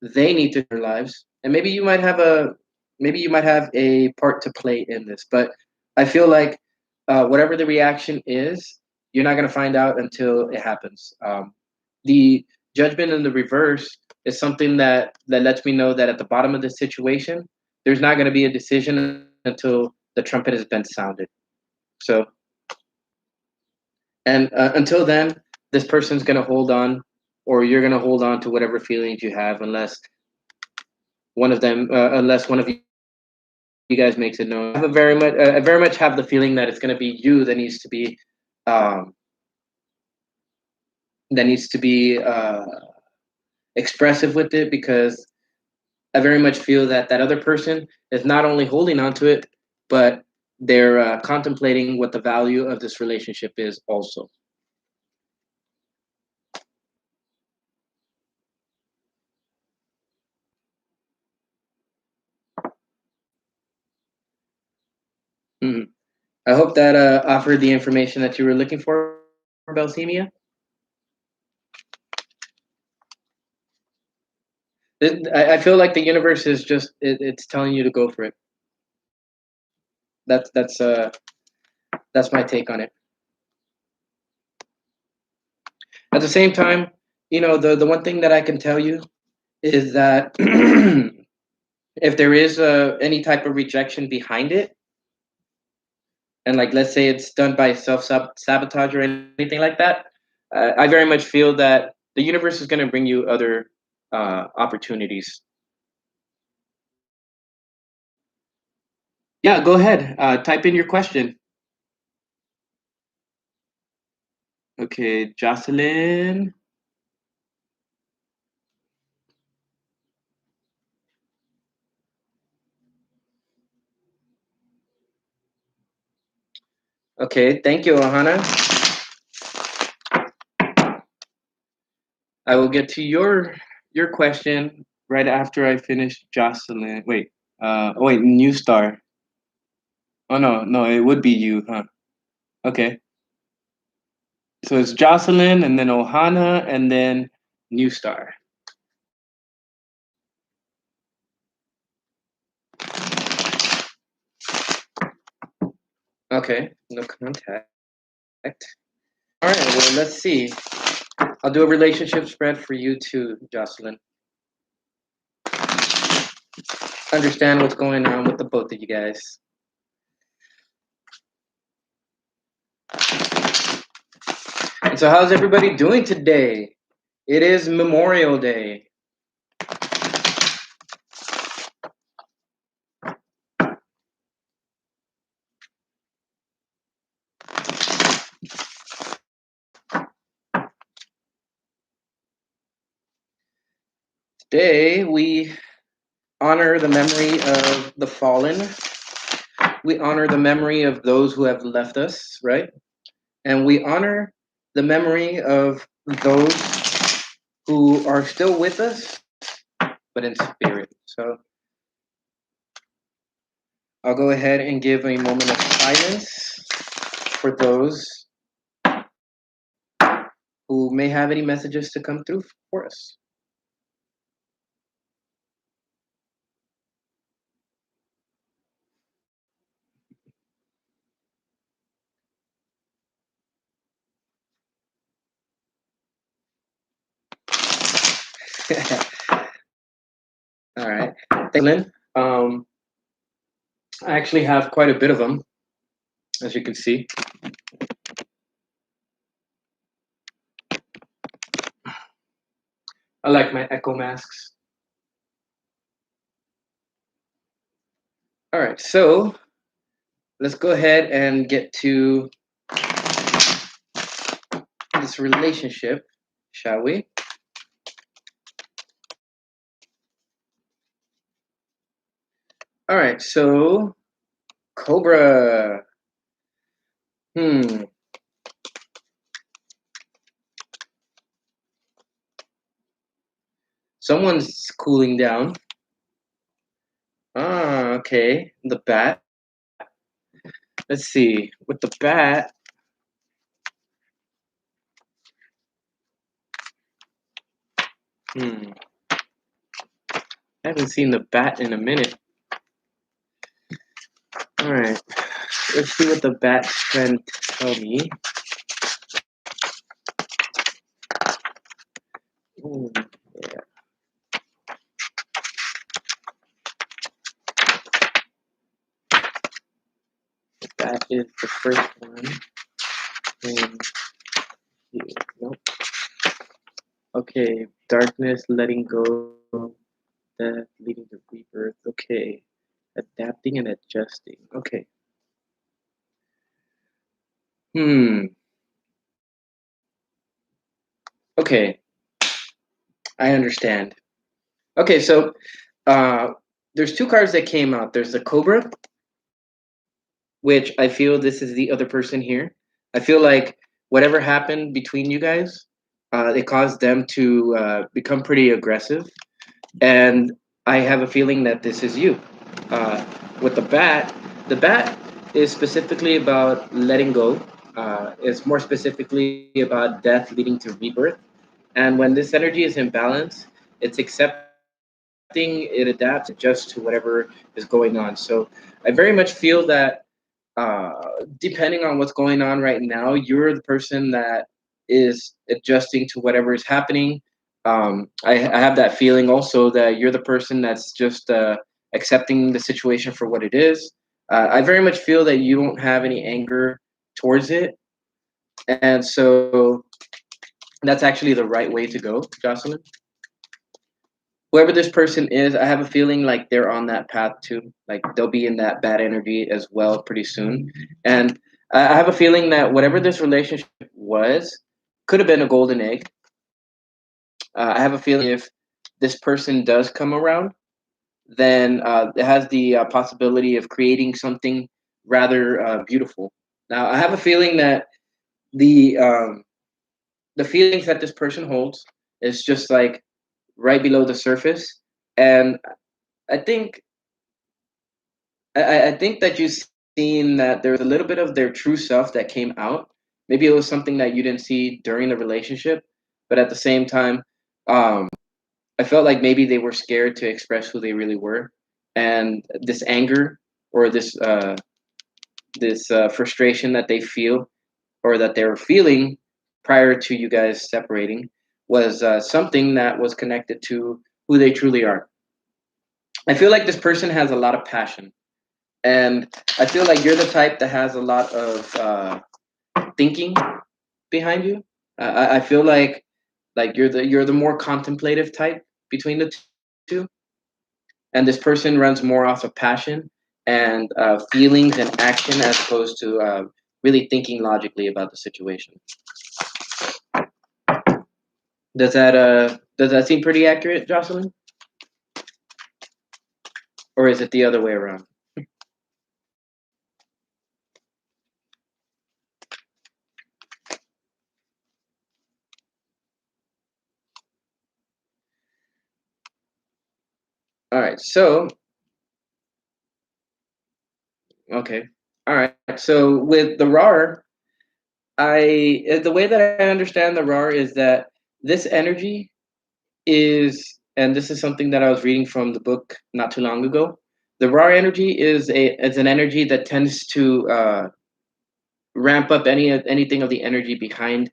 Speaker 1: they need to do in their lives. And maybe you might have a part to play in this, but I feel like whatever the reaction is, you're not going to find out until it happens. The judgment in the reverse is something that lets me know that at the bottom of the situation, there's not going to be a decision until the trumpet has been sounded. So, and until then, this person's going to hold on, or you're going to hold on to whatever feelings you have, unless one of you guys makes it known. I very much have the feeling that it's going to be you um, that needs to be expressive with it, because I very much feel that that other person is not only holding on to it, but they're contemplating what the value of this relationship is also. Mhm. I hope that offered the information that you were looking for, Belsemia. I feel like the universe is it's telling you to go for it. That's my take on it. At the same time, the one thing that I can tell you is that if there is any type of rejection behind it, and like let's say it's done by sabotage or anything like that, I very much feel that the universe is going to bring you other opportunities. Yeah, go ahead. Type in your question. Okay, Jocelyn. Okay, thank you, Ohana. I will get to your question right after I finish Jocelyn. Wait. Wait, New Star. Oh no, it would be you, huh? Okay. So it's Jocelyn and then Ohana and then New Star. Okay, no contact. All right, well, let's see. I'll do a relationship spread for you too, Jocelyn. Understand what's going on with the both of you guys. And so, how's everybody doing today? It is Memorial Day. Today, we honor the memory of the fallen. We honor the memory of those who have left us, right? And we honor the memory of those who are still with us, but in spirit. So I'll go ahead and give a moment of silence for those who may have any messages to come through for us. All right. Thanks, Lynn. I actually have quite a bit of them, as you can see. I like my echo masks. All right, so let's go ahead and get to this relationship, shall we? All right, so Cobra. Hmm. Someone's cooling down. Ah, okay. The bat. Let's see. With the bat. Hmm. I haven't seen the bat in a minute. All right. Let's see what the bat's trying to tell me. Ooh, yeah. That is the first one. And here. Nope. Okay. Darkness, letting go, death, leading to rebirth. Okay. Adapting and adjusting. Okay. Hmm. Okay. I understand. Okay, so there's two cards that came out. There's the Cobra, which I feel this is the other person here. I feel like whatever happened between you guys, it caused them to become pretty aggressive. And I have a feeling that this is you. With the bat is specifically about letting go. It's more specifically about death leading to rebirth. And when this energy is in balance, it's accepting, it adapts, it adjusts to whatever is going on. So I very much feel that uh, depending on what's going on right now, you're the person that is adjusting to whatever is happening. I have that feeling also that you're the person that's just accepting the situation for what it is. I very much feel that you don't have any anger towards it. And so that's actually the right way to go, Jocelyn. Whoever this person is, I have a feeling like they're on that path too. Like they'll be in that bad energy as well pretty soon. And I have a feeling that whatever this relationship was could have been a golden egg. I have a feeling if this person does come around, then it has the possibility of creating something rather beautiful. Now, I have a feeling that the um, the feelings that this person holds It's just like right below the surface. And I think I think that you've seen that there's a little bit of their true self that came out. Maybe it was something that you didn't see during the relationship, but at the same time, um, I felt like maybe they were scared to express who they really were, and this anger or this frustration that they feel or that they were feeling prior to you guys separating was something that was connected to who they truly are. I feel like this person has a lot of passion, and I feel like you're the type that has a lot of thinking behind you. I feel like you're the more contemplative type between the two, and this person runs more off of passion and feelings and action as opposed to really thinking logically about the situation. Does that seem pretty accurate, Jocelyn, or is it the other way around? All right, so okay, all right. So with the RAR, the way that I understand the RAR is that this energy is, and this is something that I was reading from the book not too long ago. The raw energy is an energy that tends to ramp up anything of the energy behind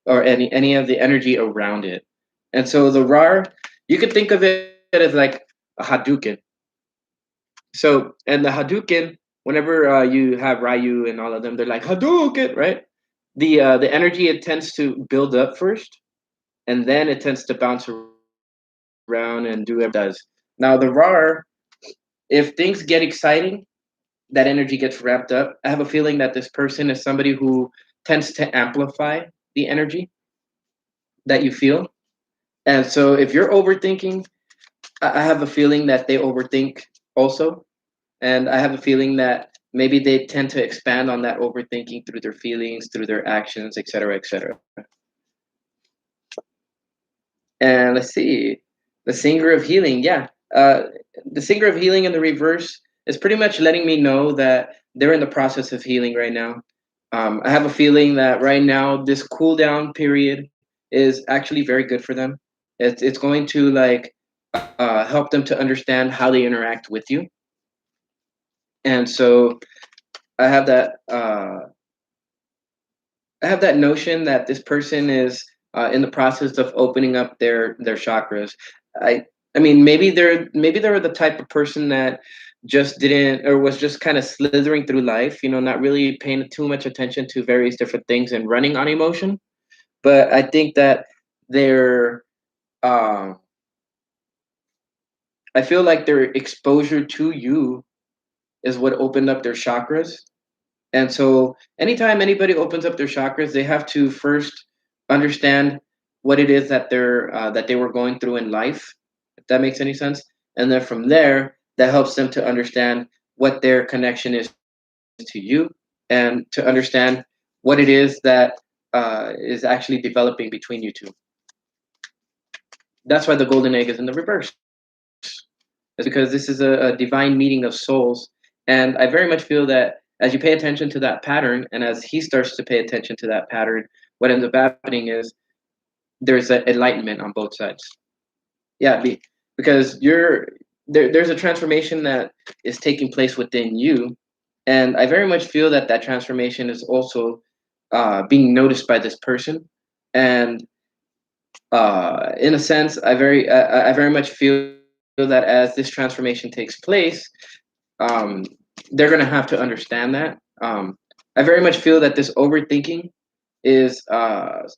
Speaker 1: or any of the energy around it. And so the raw, you could think of it as like a Hadouken. So and the Hadouken, whenever you have Ryu and all of them, they're like Hadouken, right? The energy it tends to build up first, and then it tends to bounce around and do whatever it does. Now the RAR, if things get exciting, that energy gets wrapped up. I have a feeling that this person is somebody who tends to amplify the energy that you feel. And so if you're overthinking, I have a feeling that they overthink also. And I have a feeling that maybe they tend to expand on that overthinking through their feelings, through their actions, etc., etc. And let's see, the singer of healing. Yeah, the singer of healing in the reverse is pretty much letting me know that they're in the process of healing right now. I have a feeling that right now this cool down period is actually very good for them. It's going to like help them to understand how they interact with you. And so I have that I have that notion that this person is in the process of opening up their chakras. I I mean maybe they're the type of person that just didn't or was just kind of slithering through life, you know, not really paying too much attention to various different things and running on emotion. But I think that their uh, I feel like their exposure to you is what opened up their chakras. And so anytime anybody opens up their chakras, they have to first understand what it is that they were going through in life, if that makes any sense. And then from there, that helps them to understand what their connection is to you and to understand what it is that is actually developing between you two. That's why the golden egg is in the reverse. It's because this is a divine meeting of souls. And I very much feel that as you pay attention to that pattern, and as he starts to pay attention to that pattern, what ends up happening is there's an enlightenment on both sides. Yeah, because there's a transformation that is taking place within you, and I very much feel that that transformation is also being noticed by this person, and in a sense, I very much feel that as this transformation takes place, um, they're gonna have to understand that. I very much feel that this overthinking is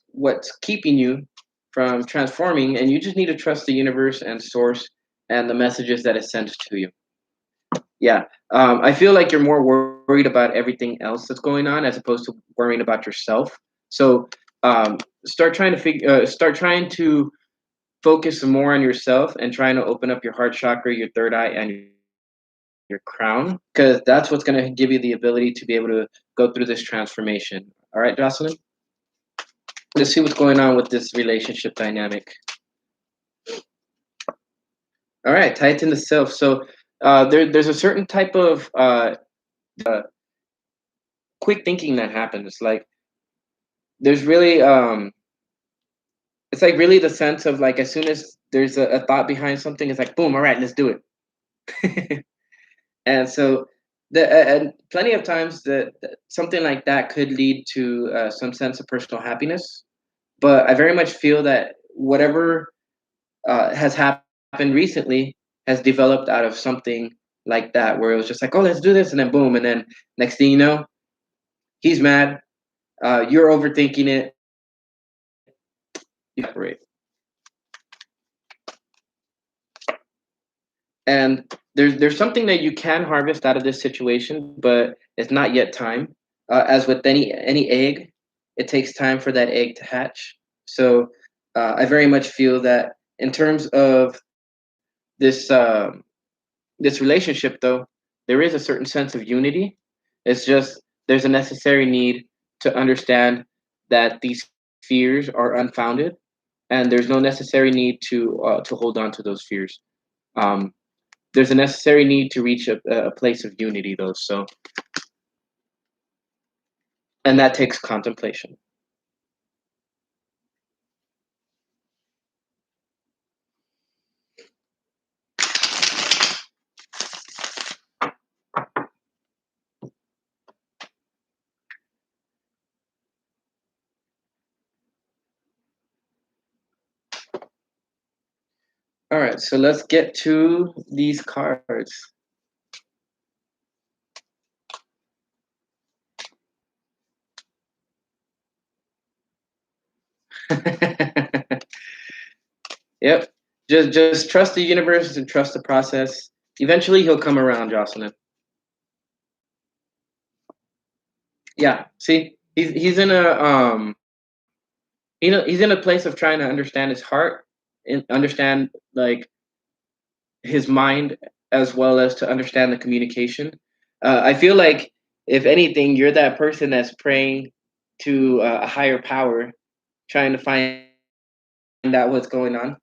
Speaker 1: what's keeping you from transforming, and you just need to trust the universe and source and the messages that it sends to you. Yeah, I feel like you're more worried about everything else that's going on as opposed to worrying about yourself. So start trying to focus more on yourself and trying to open up your heart chakra, your third eye, and your crown, because that's what's going to give you the ability to be able to go through this transformation. All right, Jocelyn? Let's see what's going on with this relationship dynamic. All right, tighten the self. So there's a certain type of quick thinking that happens. Like there's really it's like really the sense of like as soon as there's a thought behind something, it's like boom, all right, let's do it. And so and plenty of times that something like that could lead to some sense of personal happiness. But I very much feel that whatever has happened recently has developed out of something like that, where it was just like, oh, let's do this, and then boom, and then next thing you know, he's mad, you're overthinking it, you separate. And there's something that you can harvest out of this situation, but it's not yet time. As with any egg, it takes time for that egg to hatch. So I very much feel that in terms of this this relationship, though, there is a certain sense of unity. It's just there's a necessary need to understand that these fears are unfounded, and there's no necessary need to hold on to those fears. Um, there's a necessary need to reach a place of unity, though. So, and that takes contemplation. All right, so let's get to these cards. Yep. Just trust the universe and trust the process. Eventually he'll come around, Jocelyn. Yeah. See, he's in a he's in a place of trying to understand his heart and understand like his mind as well as to understand the communication. I feel like if anything, you're that person that's praying to a higher power, trying to find out what's going on.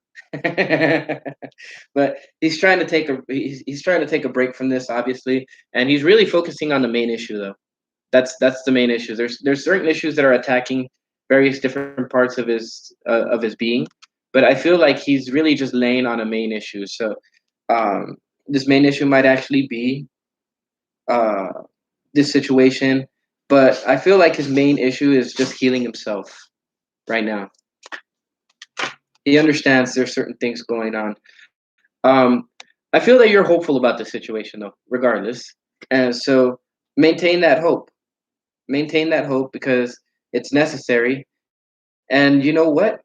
Speaker 1: But he's trying to take a break from this, obviously, and he's really focusing on the main issue, though. That's the main issue. There's certain issues that are attacking various different parts of his being, but I feel like he's really just laying on a main issue. So this main issue might actually be uh, this situation, but I feel like his main issue is just healing himself right now. He understands there's certain things going on. Um, I feel that you're hopeful about the situation, though, regardless. And so maintain that hope. Maintain that hope because it's necessary. And you know what?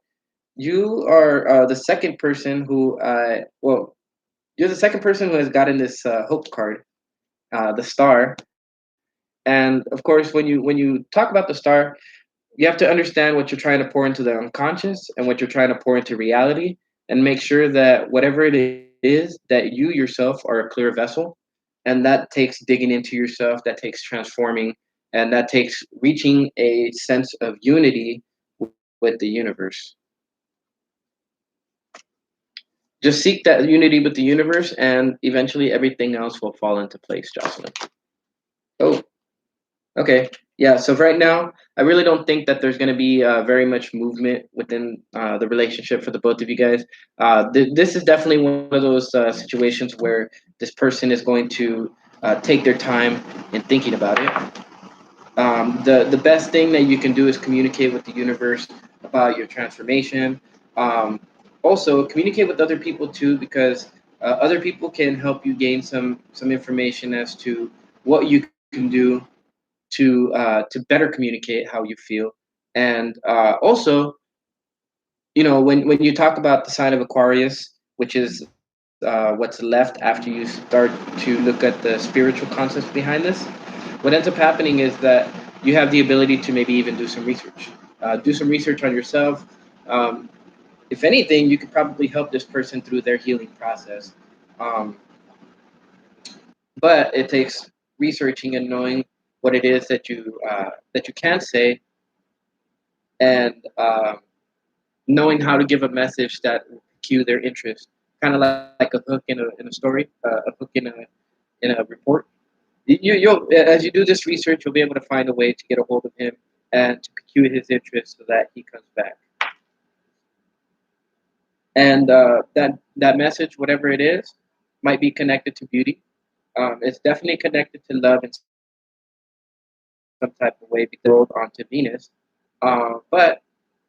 Speaker 1: You are the second person who, you're the second person who has gotten this hope card, the star. And of course, when you talk about the star, you have to understand what you're trying to pour into the unconscious and what you're trying to pour into reality, and make sure that whatever it is, that you yourself are a clear vessel, and that takes digging into yourself, that takes transforming, and that takes reaching a sense of unity with the universe. Just seek that unity with the universe, and eventually everything else will fall into place, Jocelyn. Oh, okay. Yeah, so right now, I really don't think that there's going to be very much movement within the relationship for the both of you guys. This is definitely one of those situations where this person is going to take their time in thinking about it. The best thing that you can do is communicate with the universe about your transformation. Um, Also, communicate with other people too, because other people can help you gain some information as to what you can do to better communicate how you feel. And also, when you talk about the sign of Aquarius, which is what's left after you start to look at the spiritual concepts behind this, what ends up happening is that you have the ability to maybe even do some research. Do some research on yourself. Um, if anything, you could probably help this person through their healing process. Um, but it takes researching and knowing what it is that you can say, and knowing how to give a message that will cue their interest. kind of like a hook in a story, a hook in a report. You'll as you do this research, you'll be able to find a way to get a hold of him and to cue his interest so that he comes back. And that message, whatever it is, might be connected to beauty. It's definitely connected to love in some type of way because world onto Venus. But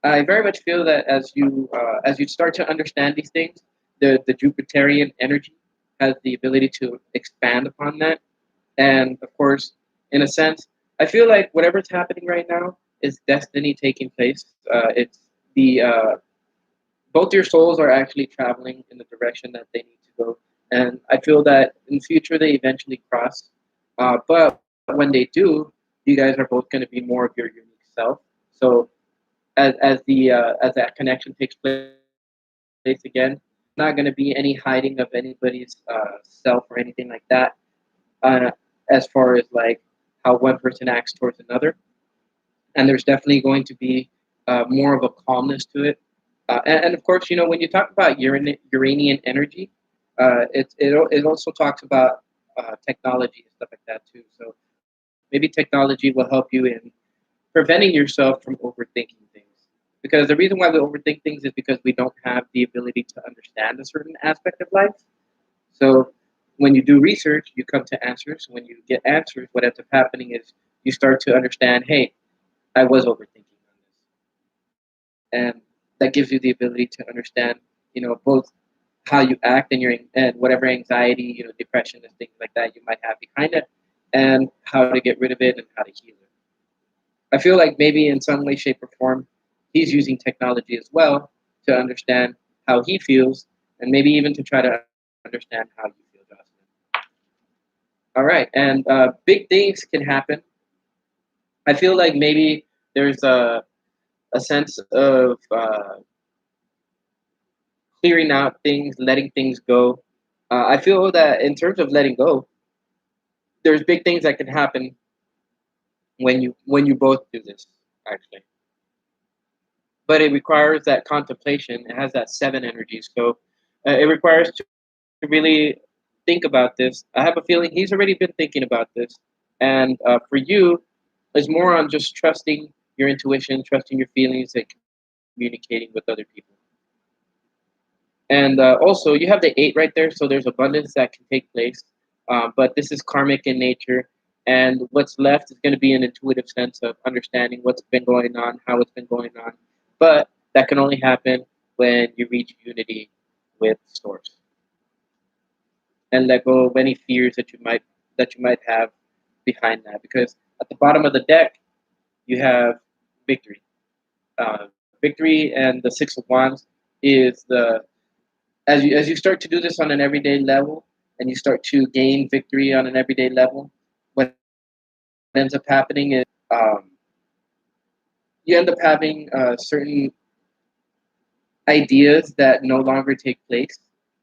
Speaker 1: I very much feel that as you start to understand these things, the Jupiterian energy has the ability to expand upon that. And of course, in a sense, I feel like whatever's happening right now is destiny taking place. It's the both your souls are actually traveling in the direction that they need to go, and I feel that in the future they eventually cross. But when they do, you guys are both going to be more of your unique self. So as that connection takes place again, not going to be any hiding of anybody's self or anything like that. As far as like how one person acts towards another, and there's definitely going to be more of a calmness to it. And of course, when you talk about Uranian energy, it also talks about technology and stuff like that too. So maybe technology will help you in preventing yourself from overthinking things. Because the reason why we overthink things is because we don't have the ability to understand a certain aspect of life. So when you do research, you come to answers. When you get answers, what ends up happening is you start to understand, hey, I was overthinking on this. And that gives you the ability to understand, both how you act and whatever anxiety, depression and things like that you might have behind it, and how to get rid of it and how to heal it. I feel like maybe in some way, shape, or form, he's using technology as well to understand how he feels, and maybe even to try to understand how you feel, Jocelyn. All right, and big things can happen. I feel like maybe there's a sense of clearing out things, letting things go. I feel that in terms of letting go, there's big things that can happen when you both do this, actually. But it requires that contemplation. It has that seven energy, so it requires to really think about this. I have a feeling he's already been thinking about this, and for you, it's more on just trusting your intuition, trusting your feelings, and communicating with other people. And also, you have the eight right there, so there's abundance that can take place. But this is karmic in nature, and what's left is going to be an intuitive sense of understanding what's been going on, how it's been going on. But that can only happen when you reach unity with Source and let go of any fears that you might have behind that. Because at the bottom of the deck, you have victory. Victory and the Six of Wands is the as you start to do this on an everyday level and you start to gain victory on an everyday level, what ends up happening is you end up having certain ideas that no longer take place.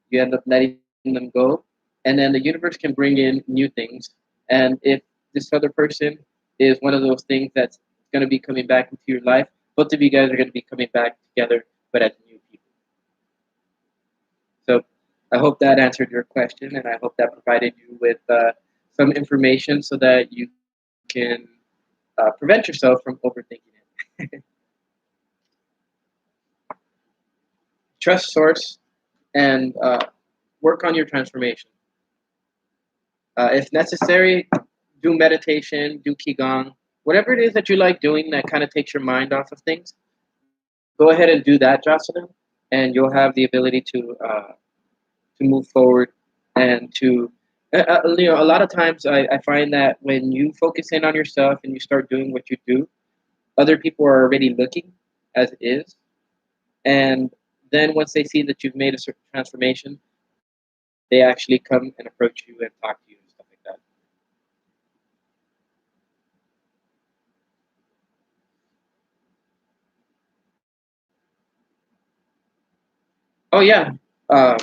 Speaker 1: You end up letting them go, and then the universe can bring in new things. And if this other person is one of those things that's going to be coming back into your life, both of you guys are going to be coming back together, but as new people. So I hope that answered your question, and I hope that provided you with some information so that you can prevent yourself from overthinking it. Trust Source and work on your transformation. If necessary, do meditation, do qigong, whatever it is that you like doing that kind of takes your mind off of things. Go ahead and do that, Jocelyn, and you'll have the ability to move forward and to a lot of times I find that when you focus in on yourself and you start doing what you do, other people are already looking as it is, and then once they see that you've made a certain transformation, they actually come and approach you and talk to you and stuff like that. Oh yeah, uh,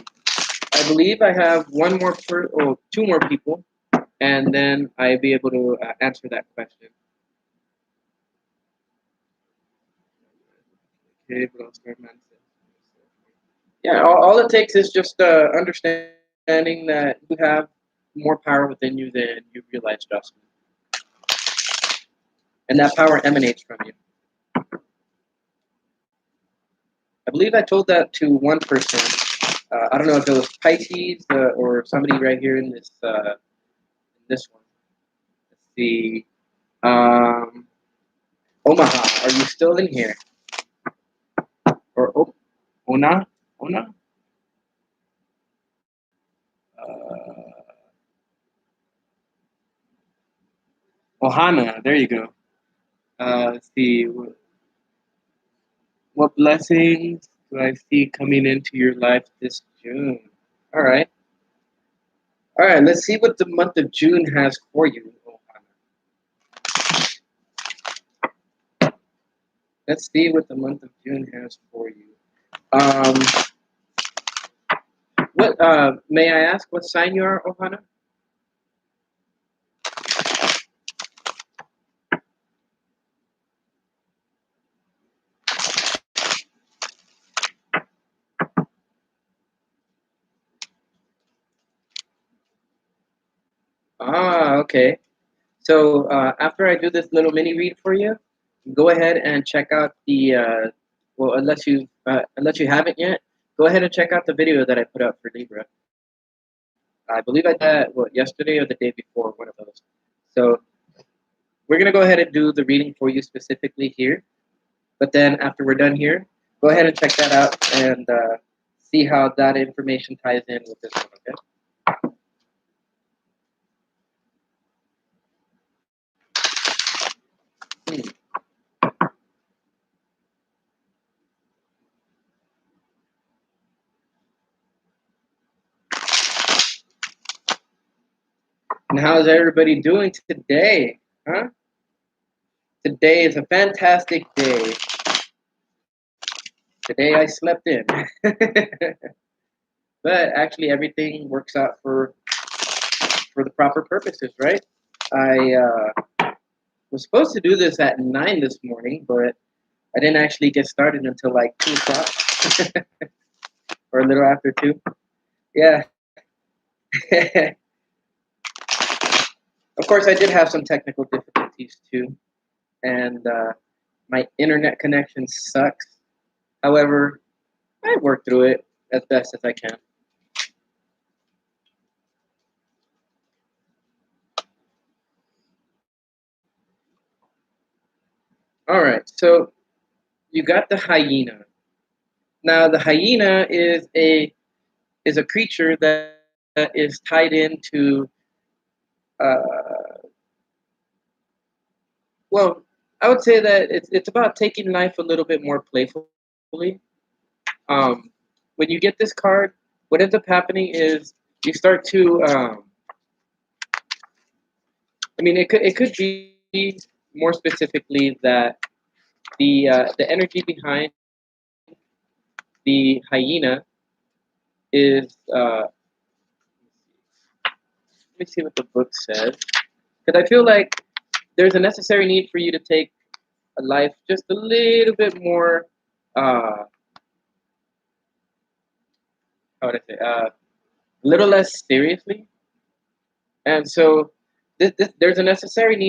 Speaker 1: I believe I have two more people, and then I'll be able to answer that question. Okay, what else, man? Yeah, all it takes is just understanding that you have more power within you than you realize, Justin, and that power emanates from you. I believe I told that to one person. I don't know if it was Pisces or somebody right here in this one. Let's see. Um, Omaha, are you still in here? Or Ona? Ona? Uh, Ohana, there you go. Let's see. What blessings do I see coming into your life this June? All right. All right, let's see what the month of June has for you, Ohana. Let's see what the month of June has for you. Um, what may I ask what sign you are, Ohana? Ah, okay. So after I do this little mini read for you, go ahead and check out the well, unless you haven't yet, go ahead and check out the video that I put out for Libra. I believe I did that yesterday or the day before, one of those. So we're gonna go ahead and do the reading for you specifically here. But then after we're done here, go ahead and check that out and see how that information ties in with this one. Okay. Hmm. And how's everybody doing today? Huh? Today is a fantastic day. Today I slept in. But actually everything works out for the proper purposes, right? I was supposed to do this at 9 this morning, but I didn't actually get started until like 2 o'clock or a little after 2. Yeah. Of course, I did have some technical difficulties too, and my internet connection sucks. However, I work through it as best as I can. All right, so you got the hyena. Now, the hyena is a creature that is tied into uh, well, I would say that it's about taking life a little bit more playfully. Um, when you get this card, what ends up happening is you start to. I mean, it could be more specifically that the energy behind the hyena is. Let me see what the book says, because I feel like there's a necessary need for you to take a life just a little bit more. How would I say? A little less seriously, and so there's a necessary need